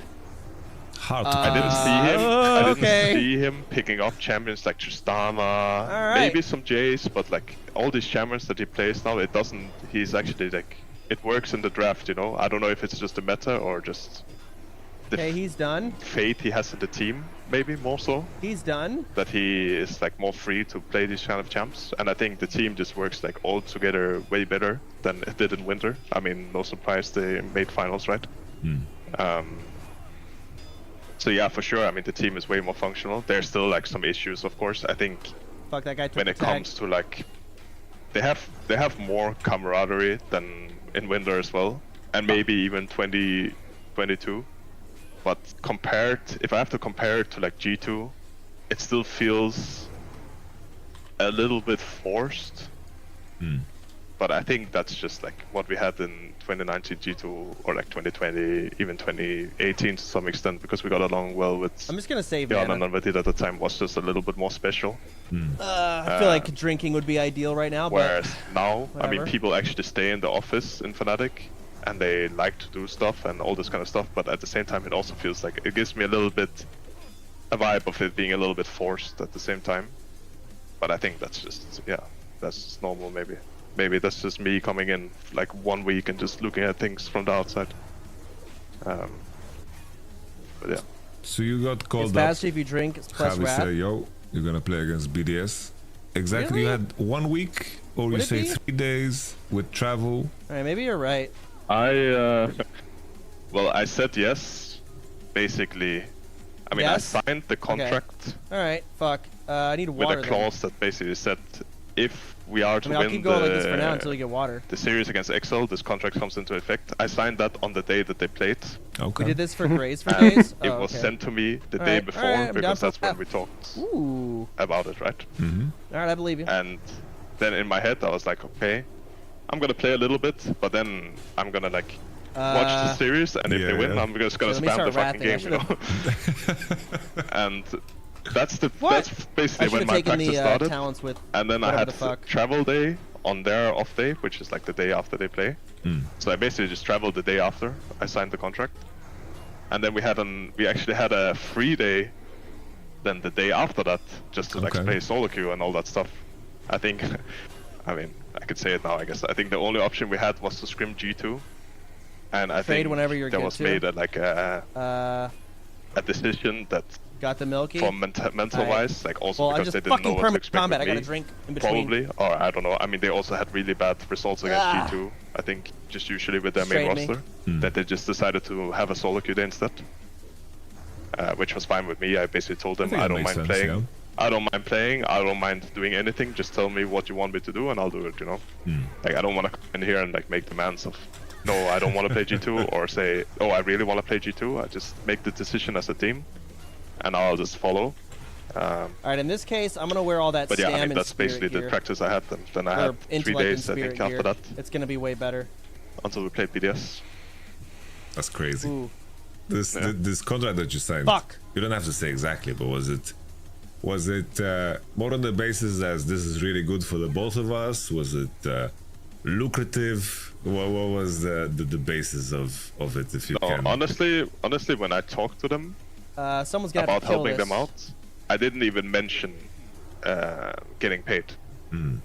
Hard to I didn't see him. I didn't okay. see him picking up champions like Tristana, Alright. maybe some Jace, but like all these champions that he plays now, it doesn't. He's actually like it works in the draft, you know. I don't know if it's just a meta or just the Okay, he's done. fate he has in the team, maybe more so. He's done. That he is like more free to play these kind of champs, and I think the team just works like all together way better than it did in winter. I mean, no surprise they made finals, right? So yeah, for sure. I mean, the team is way more functional. There's still like some issues, of course. I think Fuck, that guy took when the it tag. comes to like, they have more camaraderie than in winter as well, and maybe even 2022. But if I have to compare it to like G2, it still feels a little bit forced. But I think that's just like what we had in 2019 G2 or like 2020, even 2018 to some extent, because we got along well with I'm just gonna say Jan and Vanna. Unvetted at the time was just a little bit more special. I feel like drinking would be ideal right now, Whereas but now, I mean, whatever. people actually stay in the office in Fnatic and they like to do stuff and all this kind of stuff, but at the same time it also feels like it gives me a little bit a vibe of it being a little bit forced at the same time. But I think that's just, yeah, that's just normal maybe. Maybe that's just me coming in like 1 week and just looking at things from the outside. But yeah. So you got it's called up. fast if you drink. It's plus Javi wrath. say, yo, you're gonna play against BDS. Exactly, you Really? had 1 week, or Would you it say be? 3 days with travel. Alright, maybe you're right. Well, I said yes, basically. I mean, Yes? I signed the contract Alright, fuck. I need with water a then. clause that basically said if we are I to mean, I'll win keep going like this for now until we get water. the series against Excel, this contract comes into effect. I signed that on the day that they played. Okay. We did this for Grace for And days? it Oh, was okay. sent to me the day Alright, before alright, I'm down because for that's when that. we talked Ooh. about it, right? Alright, I believe you. And then in my head I was like, okay, I'm gonna play a little bit, but then I'm gonna like watch the series, and if Yeah, they win, yeah. I'm just gonna Let me spam the start fucking game, you rapping. know? And that's What? basically I should when have my taken practice the started. talents with And then I whatever had the fuck. travel day on their off day, which is like the day after they play. So I basically just traveled the day after I signed the contract. And then we actually had a free day then the day after that, just to like Okay. play solo queue and all that stuff. I think, I mean, I could say it now, I guess. I think the only option we had was to scrim G2. And I Trade think whenever you're there good was to. made a decision that Got the milky. for mental wise, like also Well, I'm because just they didn't know fucking what to permanent expect combat. I with gotta me, drink in between. probably, or I don't know. I mean, they also had really bad results against Ah. G2. I think just usually with their main Straight me. roster, that they just decided to have a solo queue day instead, which was fine with me. I basically told them think I it don't makes mind sense, playing. yeah. I don't mind playing. I don't mind doing anything. Just tell me what you want me to do, and I'll do it. You know, like I don't want to come in here and like make demands of, no, I don't want to play G2, or say, oh, I really want to play G2. I just make the decision as a team, and I'll just follow. Alright, in this case, I'm gonna wear all that But yeah, stam I mean, and that's basically spirit the gear. practice I had then. Then I Or had 3 intellect and days, I spirit think, after gear. that, It's gonna be way better. until we played BDS. That's crazy. Ooh. This contract that you signed. Fuck. You don't have to say exactly, but was it more on the basis as this is really good for the both of us? Was it lucrative? What was the basis of it, if you No, can? honestly, when I talked to them Someone's gonna have about to kill helping this. them out, I didn't even mention getting paid.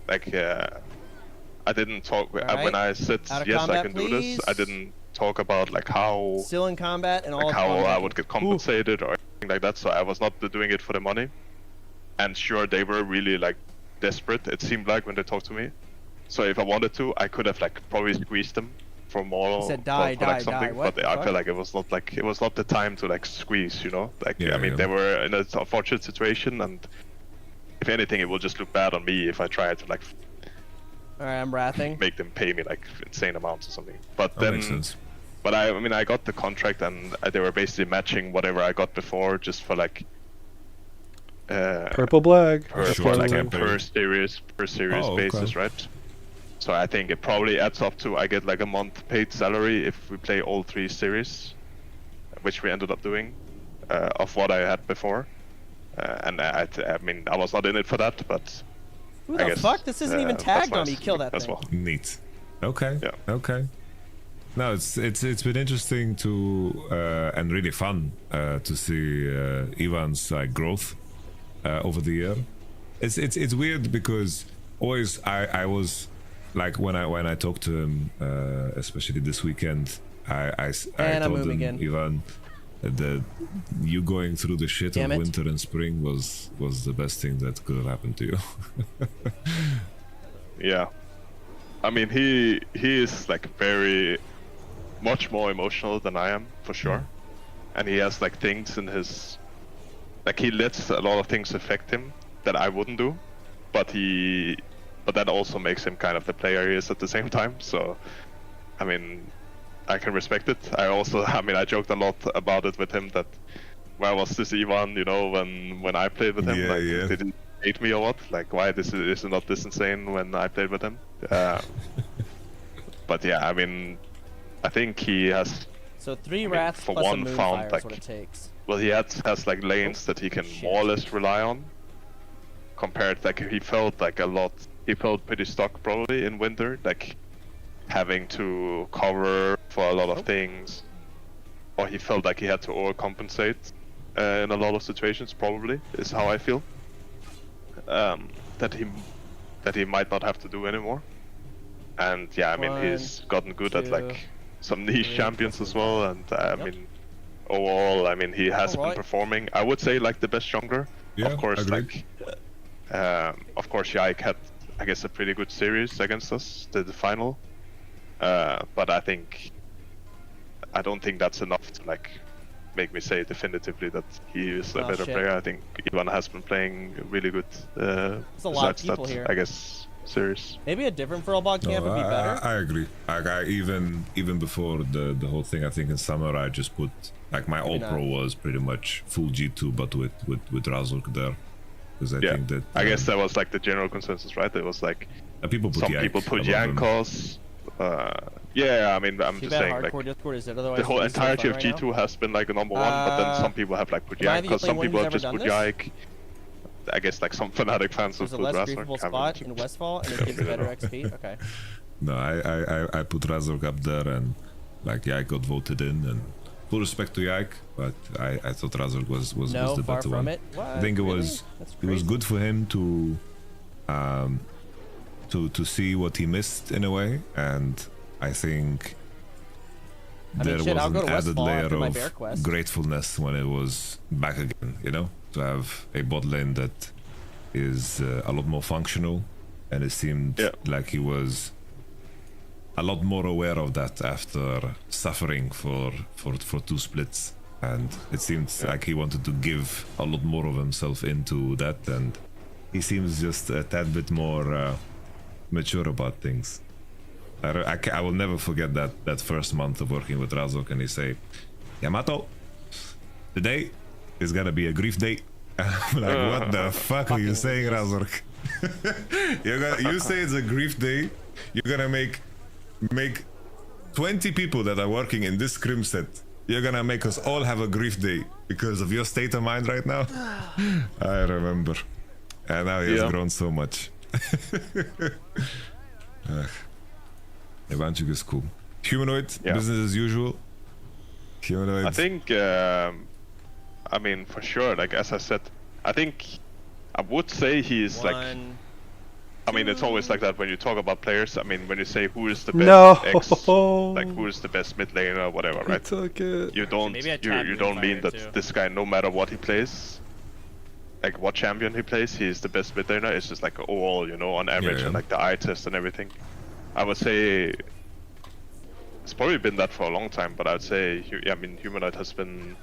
Like, I didn't talk Alright. when I said Out of yes, I combat, can please. do this. I didn't talk about like how Still in combat and all. like how I combat. would get compensated or anything like that. So I was not doing it for the money. And sure, they were really like desperate. It seemed like when they talked to me. So if I wanted to, I could have like probably squeezed them for more He said for, die, for like die, something, die. What but the I fuck? feel like it was not the time to like squeeze, you know. Like Yeah, I mean, yeah. they were in a unfortunate situation, and if anything, it will just look bad on me if I try to like All right, I'm wrathing. make them pay me like insane amounts or something. But That makes then, sense. but I mean, I got the contract, and they were basically matching whatever I got before, just for like Purple black. per, Short for like a campaign. per series Oh, okay. basis, right? So I think it probably adds up to I get like a month paid salary if we play all 3 series, which we ended up doing, of what I had before. And I mean, I was not in it for that, but Who I the guess, fuck? This isn't even that's tagged on me. nice Kill that as thing. well. Neat. Okay. Yeah. Okay. No, it's been interesting to and really fun to see Ivan's like growth over the year. It's weird because always I was like when I talked to him, especially this weekend, I And I'm told him, moving in. Ivan, that you going through the shit Damn of it. winter and spring was the best thing that could have happened to you. Yeah. I mean, he is like very much more emotional than I am, for sure. And he has like things in his, like he lets a lot of things affect him that I wouldn't do, but that also makes him kind of the player he is at the same time. So, I mean, I can respect it. I joked a lot about it with him, that where was this Ivan, you know, when I played with him, Yeah, like yeah. did he hate me or what? Like why is it not this insane when I played with him? But yeah, I mean, I think he has, So 3 mean, wraths for plus a one, moonfire found, is like- what it takes. well, he has like lanes that he can Shit. more or less rely on. Compared, like he felt pretty stuck probably in winter, like having to cover for a lot of things, or he felt like he had to overcompensate in a lot of situations. Probably is how I feel. That he might not have to do anymore. And yeah, I mean, 1, he's gotten good at 2, like some niche 3, champions plus as well, and I Yep. mean, overall, I mean, he has Alright. been performing. I would say like the best jungler. Yeah, Of course, agreed. of course, Yike had, I guess, a pretty good series against us, the final. But I don't think that's enough to like make me say definitively that he is a Oh, better shit. player. I think Ivan has been playing really good. There's a lot of besides people that, here. I guess, series. Maybe a different Furlbog camp would be better. I agree. Like even before the whole thing, I think in summer I just put like my all not. pro was pretty much full G2, but with Razork there, because I Yeah, think that I guess that was like the general consensus, right? It was like people put some Yike people put above him. Yankos. Yeah, I mean, I'm Too just bad saying, like, hardcore Discord is dead, otherwise the whole it'd be so entirety fun of right G2 has been like a number one, but then some people have like put am I the Yankos, some only one people who's have ever just done put this? Yike. I guess like some fanatic fans There's of a less Razork. griefable I spot mean, in Westfall, and it gives really better know. XP. Okay. No, I put Razork up there, and like Yike got voted in, and full respect to Yike, but I thought Razork was No, the far better from one. it. What? I think it Really? was That's it was crazy. good for him to see what he missed in a way, and I think I mean, there shit, was I'll an go to added Westfall layer after my bear of quest. gratefulness when it was back again, you know, to have a bot lane that is a lot more functional, and it seemed Yeah. like he was a lot more aware of that after suffering for 2 splits, and it seemed like he wanted to give a lot more of himself into that, and he seems just a tad bit more mature about things. I will never forget that first month of working with Razork, and he say, Yamato, today is gonna be a grief day. I'm like, what the fuck are you saying, Razork? You say it's a grief day, you're gonna make 20 people that are working in this scrim set, you're gonna make us all have a grief day because of your state of mind right now. I remember. And now he has Yeah. grown so much. Evanchik is cool. Humanoid, Yeah. business as usual. Humanoid. I think, I mean, for sure, like as I said, I think I would say he's like, One. I mean, it's always like that when you talk about players. I mean, when you say who is the best No. X, like who is the best mid laner or whatever, I right? took it. You don't Maybe I you tagged don't mean Moonfire, that too. this guy, no matter what he plays, like what champion he plays, he's the best mid laner. It's just like overall, you know, on average, yeah. and like the eye test and everything. I would say it's probably been that for a long time, but I'd say, I mean, Humanoid has been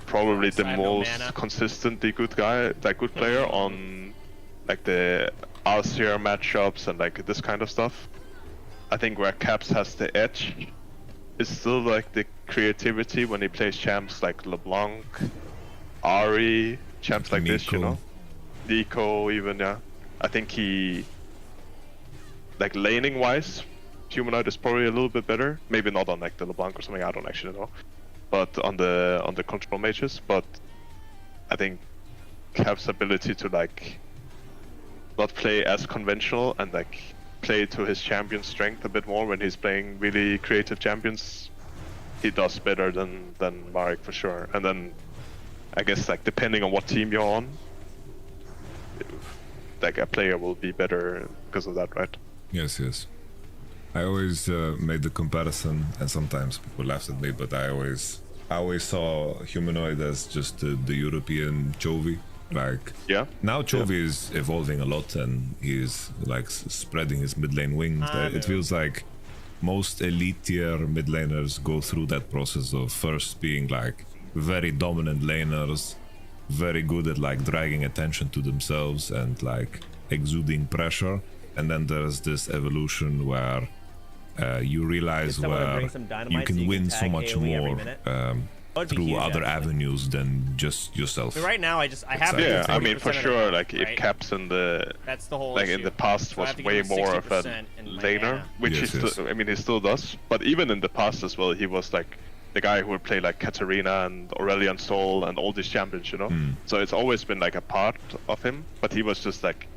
probably the I have no most mana. consistently good player on like the Alcir matchups and like this kind of stuff. I think where Caps has the edge is still like the creativity when he plays champs like LeBlanc, Ari, champs like this, you Nico. know, Nico even, yeah. I think he, like laning wise, Humanoid is probably a little bit better. Maybe not on like the LeBlanc or something, I don't actually know. But on the control mages, but I think Cap's ability to like not play as conventional and like play to his champion's strength a bit more when he's playing really creative champions, he does better than Marek for sure. And then I guess like depending on what team you're on, like a player will be better because of that, right? Yes, yes. I always made the comparison, and sometimes people laughed at me, but I always saw Humanoid as just the European Chovy. Like, Yeah. now Chovy is evolving a lot, and he's like spreading his mid lane wings. It feels like most elite tier mid laners go through that process of first being like very dominant laners, very good at like dragging attention to themselves and like exuding pressure, and then there's this evolution where you realize someone where bring some dynamite you so can you can win so tag much AoE every more minute? That would be through huge, other actually. avenues than just yourself. But right now, I have Yeah, Yeah, I mean for 40% of the sure. map, Like right? if Caps in the That's the whole like issue. in the past So I was have to way give him more of a 60% in my laner, mana. which Yes, he yes. still, I mean he still does. But even in the past as well, he was like the guy who would play like Katarina and Aurelion Sol and all these champions, you know. So it's always been like a part of him. But he was just like,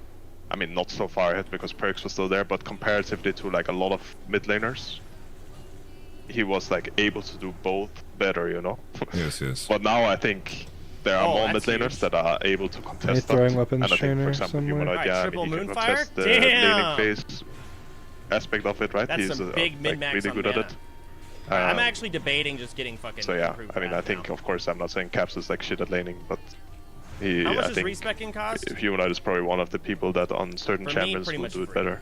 I mean, not so far ahead because Perks was still there, but comparatively to like a lot of mid laners, he was like able to do both better, you know. Yes, yes. But now I think there are Oh, more mid that's laners huge. that are able to contest that. throwing weapons And I think, trainer for example, somewhere? Humanoid, Alright, yeah, I triple mean, he can Moonfire? contest the Damn! laning phase aspect of it, right? That's He's some big like, min-max really on good at mana. it. I'm actually debating just getting fucking. So yeah, improved I mean, I wrath think now. of course I'm not saying Caps is like shit at laning, but How much I does think respecking cost? Humanoid is probably one of the people that on certain For me, champions pretty will much do it free. better.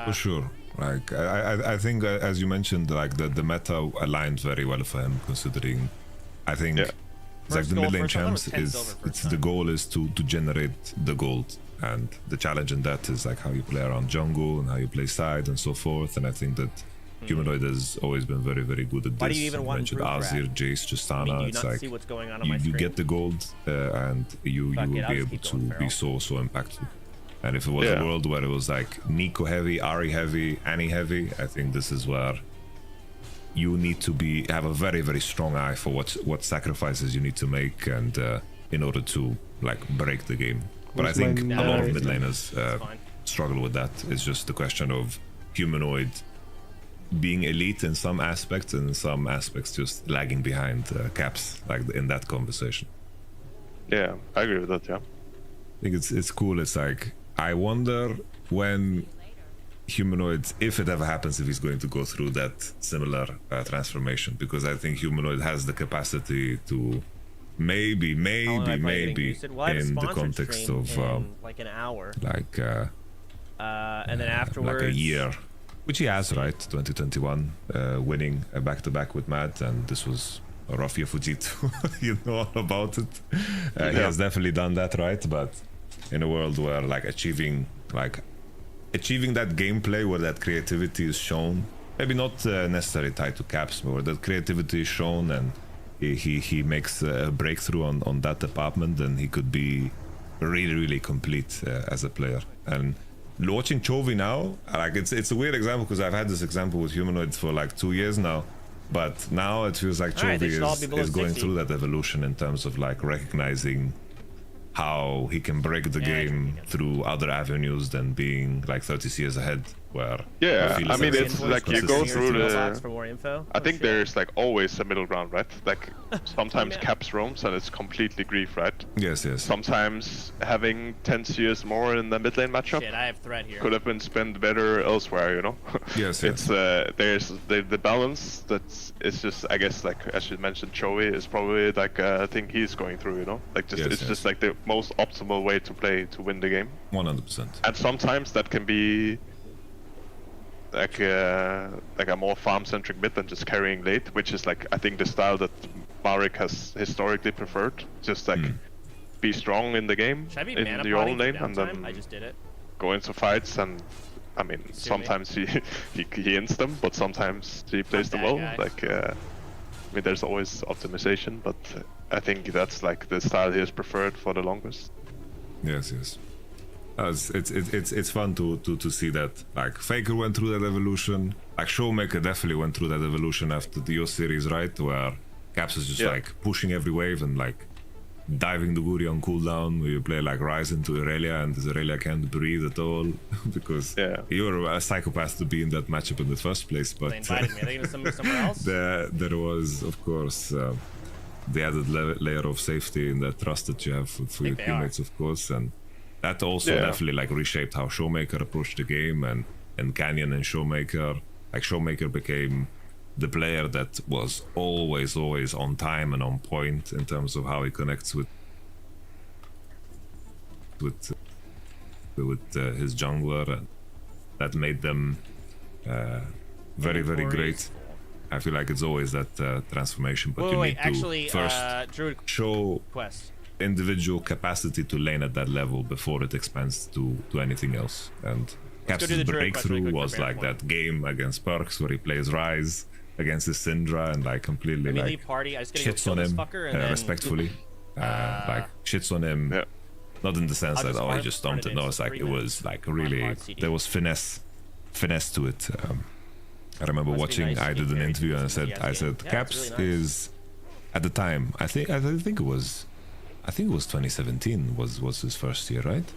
For sure. Like I think as you mentioned, like the meta aligns very well for him, considering I think Yeah. it's like First the goal, mid lane first time, champs that was 10 is silver first it's the time. goal is to generate the gold, and the challenge in that is like how you play around jungle and how you play side and so forth. And I think that Humanoid has always been very, very good at this. Why do you even want mentioned improved Azir, wrath? Jace, Justana. I mean, do you It's not like see what's going on you, my you screen? get the gold and you Fuck will it, I'll be just able keep to going be feral. so impactful. And if it was Yeah. a world where it was like Nico heavy, Ari heavy, Annie heavy, I think this is where you need to have a very, very strong eye for what sacrifices you need to make and in order to like break the game. But I Where's my think a lot of knife? mid laners fine. struggle with that. It's just the question of Humanoid being elite in some aspects and in some aspects just lagging behind Caps, like in that conversation. Yeah, I agree with that. Yeah. I think it's cool. It's like I wonder when Humanoid, if it ever happens, if he's going to go through that similar transformation, because I think Humanoid has the capacity to maybe How long am I getting maybe boosted? Well, I have a in the sponsored context stream of in like an hour, like and then afterwards, like a year, which he has, right? 2021, winning a back-to-back with Matt, and this was a rough year for G2. You know all about it. He has definitely done that, right? But in a world where like achieving that gameplay where that creativity is shown, maybe not necessarily tied to Caps, but where that creativity is shown and he makes a breakthrough on that department, then he could be really, really complete as a player. And watching Chovy now, like it's a weird example because I've had this example with Humanoid for like 2 years now, but now it feels like Alright, they Chovy should all be below is going 60. through that evolution in terms of like recognizing how he can break the Yeah, I can game think of it. through other avenues than being like 30 years ahead, where Yeah, he feels I mean, like it's there's like you go consistency through to it. the- for more info. I Oh, think shit. there's like always a middle ground, right? Like sometimes Yeah. Caps roams and it's completely grief, right? Yes, yes. Sometimes having 10 CS more in the mid lane matchup Shit, I have threat here. could have been spent better elsewhere, you know? Yes, yes. It's there's the balance it's just, I guess, like as you mentioned, Chovy is probably like a thing he's going through, you know? Like just Yes, it's yes. just like the most optimal way to play to win the game. 100%. And sometimes that can be like a more farm-centric mid than just carrying late, which is like I think the style that Marek has historically preferred. Just like be strong in the game Should I be in mana your potting own for lane, and downtime? then I just did it. go into fights. And I mean, Sue me. sometimes he ends them, but sometimes he plays them that well. guy. Like I mean, there's always optimization, but I think that's like the style he has preferred for the longest. Yes. It's fun to see that. Like Faker went through that evolution. Like Showmaker definitely went through that evolution after the Yo series, right? Where Caps is just like pushing every wave and like diving the Guri on cooldown, where you play like Rise into Irelia and Irelia can't breathe at all because you're a psychopath to be in that matchup in the first place. But They invited me. Are they going to somewhere else? there was, of course, the added layer of safety and that trust that you have for your teammates, of course, and that also definitely like reshaped how Showmaker approached the game, and Canyon and Showmaker. Like Showmaker became the player that was always on time and on point in terms of how he connects with his jungler, and that made them very great. I feel like it's always that transformation, but you need to first Druid show quest. individual capacity to lane at that level before it expands to anything else. And Caps' breakthrough was like that game against Perks where he plays Rise against his Syndra and like completely like shits on him respectfully, like shits on him, not in the sense that he just stomped it. No, it's like it was like really there was finesse to it. I remember watching. I did an interview and I said Caps is at the time. I think it was 2017 was his first year, right?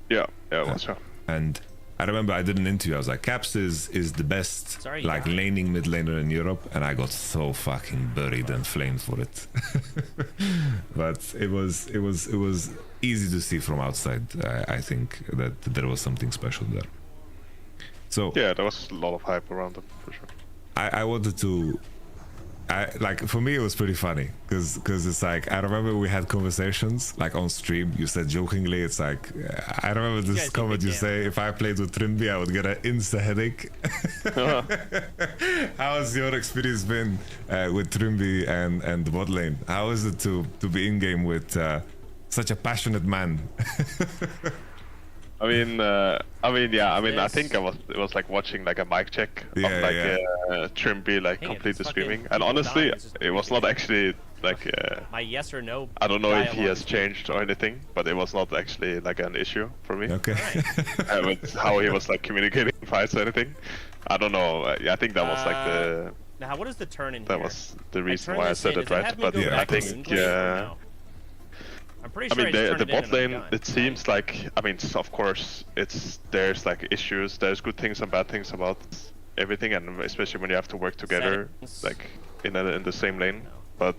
Yeah, it was. And I remember I did an interview. I was like, Caps is the best like laning mid laner in Europe, and I got so fucking buried and flamed for it. But it was easy to see from outside. I think that there was something special there. So yeah, there was a lot of hype around him for sure. I wanted to. Like for me it was pretty funny because it's like I remember we had conversations like on stream. You said jokingly, it's like I remember this comment you say, if I played with Trimby I would get an insta headache. How has your experience been with Trimby and the bot lane? How is it to be in game with such a passionate man? I think it was like watching like a mic check of Trimby like completely screaming, and honestly it was not actually like my yes or no. I don't know if he has changed or anything, but it was not actually like an issue for me. Okay. With how he was like communicating fights or anything. I don't know. I think that was like the. Now what is the turn in that here? was the reason why I said it, right? But I think I'm pretty sure the bot lane, it seems like, I mean, of course, there's like issues, there's good things and bad things about everything, and especially when you have to work together, like in the same lane. But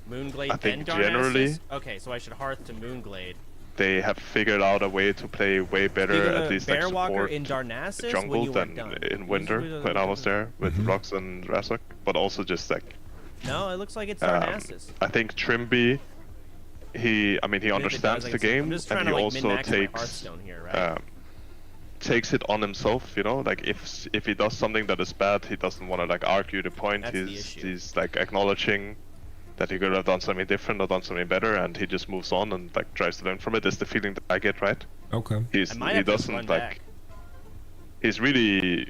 Moonglade, I think generally, okay, so I should Hearth to Moonglade. They have figured out a way to play way better, at least like support in Darnassus jungle than in Winter when I was there with Rox and Razok, but also just like. No, it looks like it's Darnassus. I think Trimby. He understands the game, and he also takes it on himself. You know, like if he does something that is bad, he doesn't want to like argue the point. He's like acknowledging that he could have done something different or done something better, and he just moves on and like tries to learn from it. Is the feeling that I get, right? Okay. He doesn't like. He's really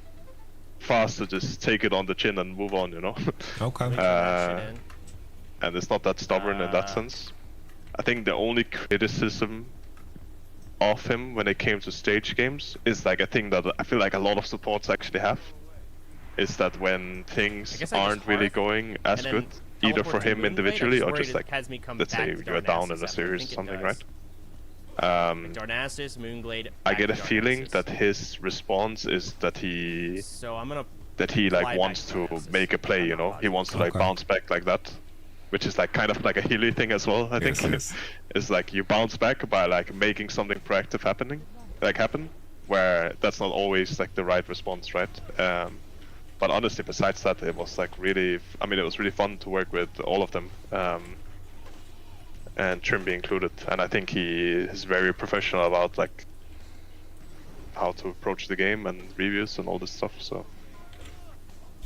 fast to just take it on the chin and move on. You know. Okay. And it's not that stubborn in that sense. I think the only criticism of him when it came to stage games is like a thing that I feel like a lot of supports actually have, is that when things aren't really going as good, either for him individually or just like, let's say you're down in a series or something, right? Darnassus, Moonglade. I get a feeling that his response is that he like wants to make a play, you know? He wants to like bounce back like that. Which is like kind of like a Healy thing as well, I think. Yes. It's like you bounce back by like making something proactive happen, where that's not always like the right response, right? But honestly, besides that, it was like really, it was really fun to work with all of them, and Trimby included. And I think he is very professional about like how to approach the game and reviews and all this stuff. So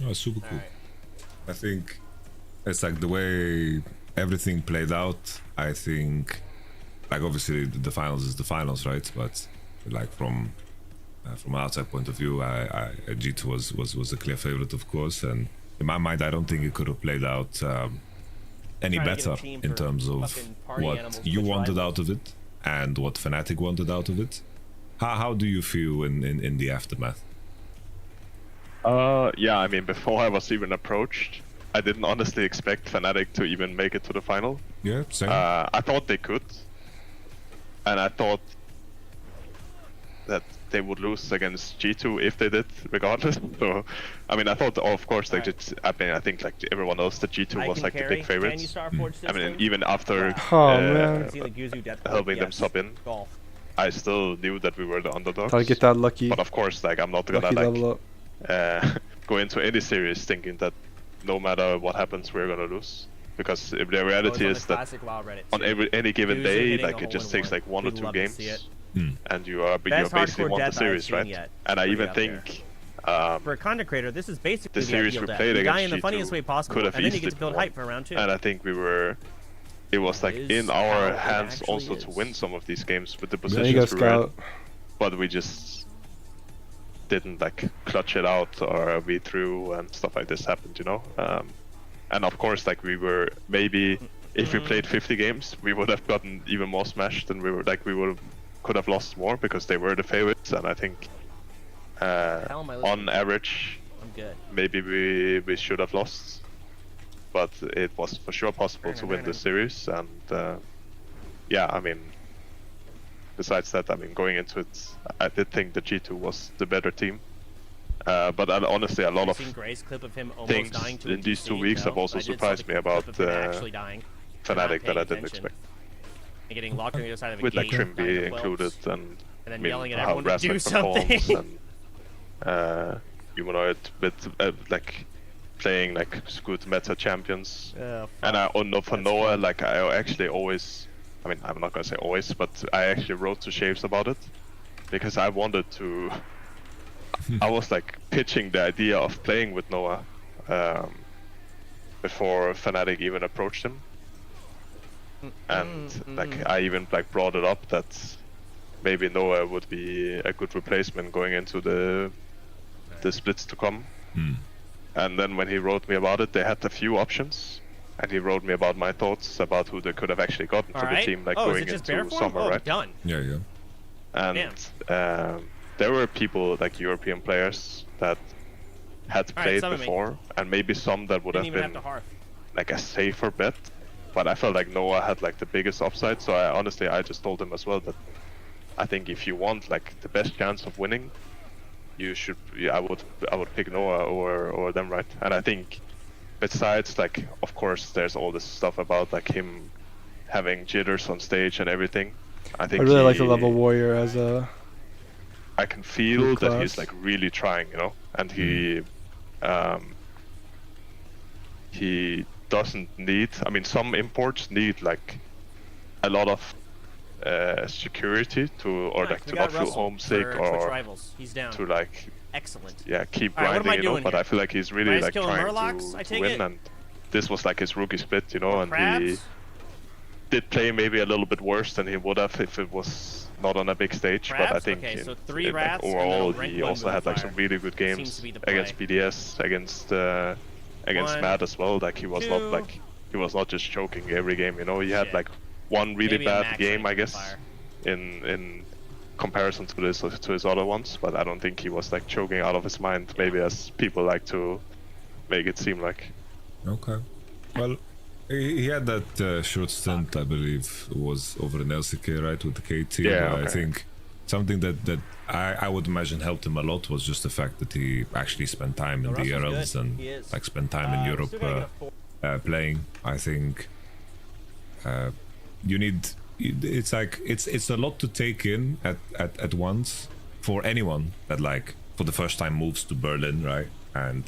Oh, super cool. Alright. I think it's like the way everything played out. I think, like obviously the finals is the finals, right? But like from an outside point of view, G2 was a clear favorite, of course. And in my mind, I don't think it could have played out any Trying to get a better team in for terms of fucking party animals what you Twitch wanted rivals. out of it and what Fnatic wanted out of it. How do you feel in the aftermath? yeah, I mean, before I was even approached, I didn't honestly expect Fnatic to even make it to the final. Yeah, same. I thought they could, and I thought that they would lose against G2 if they did, regardless. So, I mean, I thought, of course, they did. I mean, I think like everyone else, that G2 was like the big favorites. I mean, even after Oh, man. helping them sub in, Golf. I still knew that we were the underdogs. Gotta get that lucky, But of course, like I'm not gonna lucky level like up. go into any series thinking that no matter what happens, we're gonna lose. Because the reality is that on any given day, like it just takes like 1 or 2 games, and you're basically won the series, right? And I even think for a content creator, this is basically the series we played you die against in the G2 funniest way possible, could have and then you get easily to build won. hype for round 2. And I think it was like Is in how our it hands actually also to is. win some of these games with the There you go, positions we were in, Scout. but we just didn't like clutch it out, or we threw and stuff like this happened, you know. And of course, like we were maybe if we played 50 games, we would have gotten even more smashed, and we could have lost more because they were the favorites. And I think hell am I listening on average, I'm good. maybe we should have lost, but it was for sure possible to win the series. And yeah, I mean, besides that, I mean, going into it, I did think the G2 was the better team. But honestly, a lot of Seen Gray's clip of him almost things dying to a in these DC? 2 weeks No, have also I did saw surprised the me about clip of him actually dying. Fnatic that I paying dn't attention. expect. And getting locked on the other side of a With like gate, Trim dying to being Welps, included, and and I then mean, yelling at how everyone to do Razak performs, something. and Humanoid with like playing like good meta champions. And I know for That's Noah, fun. like I actually always, I mean, I'm not gonna say always, but I actually wrote to Shaves about it because I wanted to. I was like pitching the idea of playing with Noah before Fnatic even approached him, and like I even like brought it up that maybe Noah would be a good replacement going into the splits to come. And then when he wrote me about it, they had a few options, and he wrote me about my thoughts about who they could have actually gotten for the team, like is going it just into bear form? summer, right? Done. Yeah. And there were people like European players that had played summon me. before, and maybe some that would Didn't have even been have to harp. like a safer bet. But I felt like Noah had like the biggest upside, so I just told him as well that I think if you want like the best chance of winning, you should. I would pick Noah or them, right? And I think besides like, of course, there's all this stuff about like him having jitters on stage and everything. I think I really like the level warrior as a. I can feel good that he's class. like really trying, you know, and he doesn't need. I mean, some imports need like a lot of security to, or like to not feel homesick, or He's down. to like Excellent. keep All right, what am grinding, I you know. doing But here? I feel like he's really Nice like killing trying Murlocs, I to take win, it? and this was like his rookie split, you know, and he Crabs? did play maybe a little bit worse than he would have if it was not on a big stage. But I Crabs? think Okay, so in, 3 like, rats, and then overall rank he 1 also with had like fire. some really good Seems games to be the play. against BDS, against One, Matt as well. Like he was not 2. like he was not just choking every game, you know. He had Shit. like one really Maybe a bad max game, I rank with guess, fire. in comparison to his other ones. But I don't think he was like choking out of his mind, maybe as people like to make it seem like. Okay. Well, he had that short stint, I believe, was over in LCK, right, with the KT. Yeah, but I okay. think something that I would imagine helped him a lot was just the fact that he actually spent time in the Russell's ERLs good. and He is. like spent time in Europe playing. I think you need. It's like it's a lot to take in at once for anyone that like for the first time moves to Berlin, right, and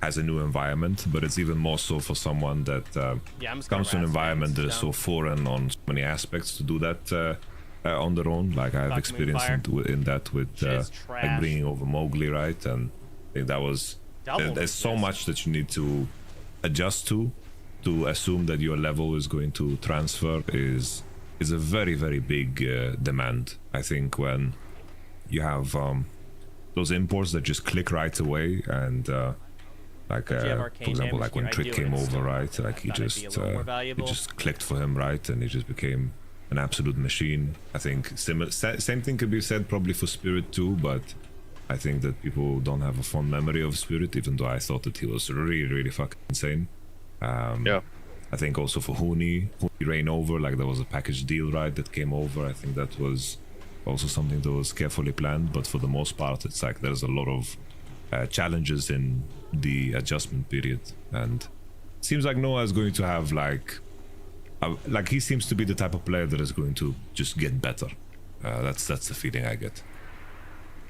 has a new environment. But it's even more so for someone that Yeah, I'm just comes to an gonna environment that is rats so foreign on so many aspects to do that on their own. Like I've Fuck experienced Moonfire. in that with Shit is like trash. bringing over Mowgli, right? And I think that was there's so much that you need to adjust to assume that your level is going to transfer is a very, very big demand. I think when you have those imports that just click right away, and like for example, like when Trick came over, right? Like he just clicked for him, right? And he just became an absolute machine. I think same thing could be said probably for Spirit too, but I think that people don't have a fond memory of Spirit, even though I thought that he was really, really fucking insane. Yeah. I think also for Huni Rain over, like there was a package deal, right, that came over. I think that was also something that was carefully planned, but for the most part, it's like there's a lot of challenges in the adjustment period, and it seems like Noah is going to have like he seems to be the type of player that is going to just get better. That's the feeling I get.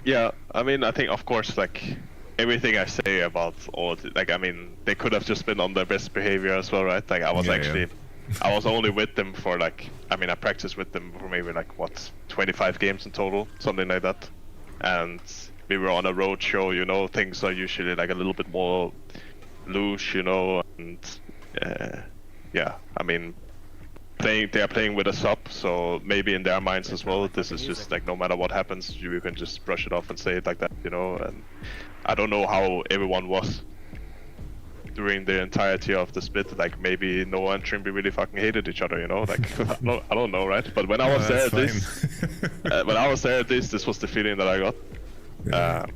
Yeah, I mean, I think of course, like everything I say about all, like I mean, they could have just been on their best behavior as well, right? Like I was I was only with them for like, I mean, I practiced with them for maybe like what 25 games in total, something like that, and we were on a road show. You know, things are usually like a little bit more loose, you know, and yeah, I mean. They are playing with a sub, so maybe in their minds as well, this is just like no matter what happens, you can just brush it off and say it like that, you know. And I don't know how everyone was during the entirety of the split. Like maybe Noah and Trimby really fucking hated each other, you know. Like I don't know, right? But when I was there at this, this was the feeling that I got. Yeah.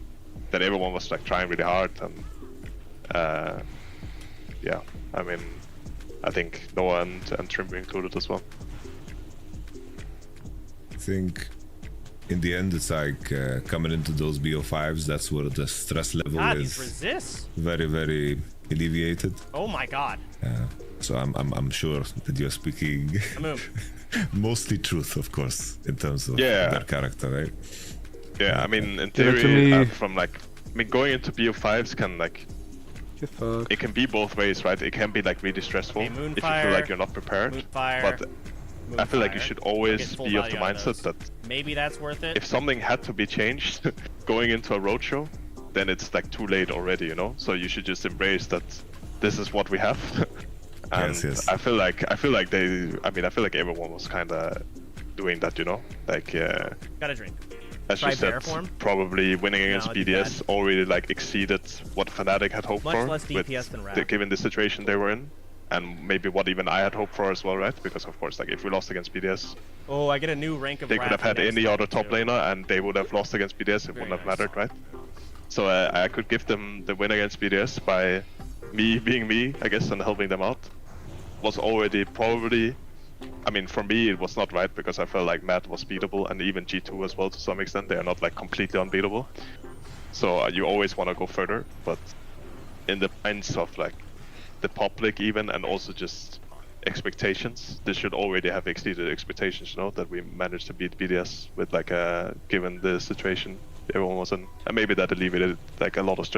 That everyone was like trying really hard, and yeah, I mean. I think Noah and Trimby included as well. I think in the end it's like coming into those BO5s, that's where the stress level is very, very alleviated. Oh my god. So I'm sure that you're speaking mostly truth, of course, in terms of their character, right? Yeah, I mean, in theory, from like, I mean, going into BO5s can like, it can be both ways, right? It can be like really stressful if you feel like you're not prepared. But I feel like you should always be of the mindset that maybe that's worth it. If something had to be changed going into a roadshow, then it's like too late already, you know. So you should just embrace that this is what we have. And yes. I feel like everyone was kind of doing that, you know. Like got a drink. As you said, probably winning against BDS already like exceeded what Fnatic had hoped for, less DPS than Rap. Given the situation they were in, and maybe what even I had hoped for as well, right? Because of course, like if we lost against BDS, I get a new rank of. They could have had any other top laner, and they would have lost against BDS. It wouldn't have mattered, right? So I could give them the win against BDS by me being me, I guess, and helping them out. Was already probably. I mean, for me, it was not right because I felt like Matt was beatable, and even G2 as well to some extent. They are not like completely unbeatable. So you always want to go further, but in the minds of like the public even, and also just expectations, this should already have exceeded expectations, you know, that we managed to beat BDS with like given the situation everyone was in, and maybe that alleviated like a lot of stress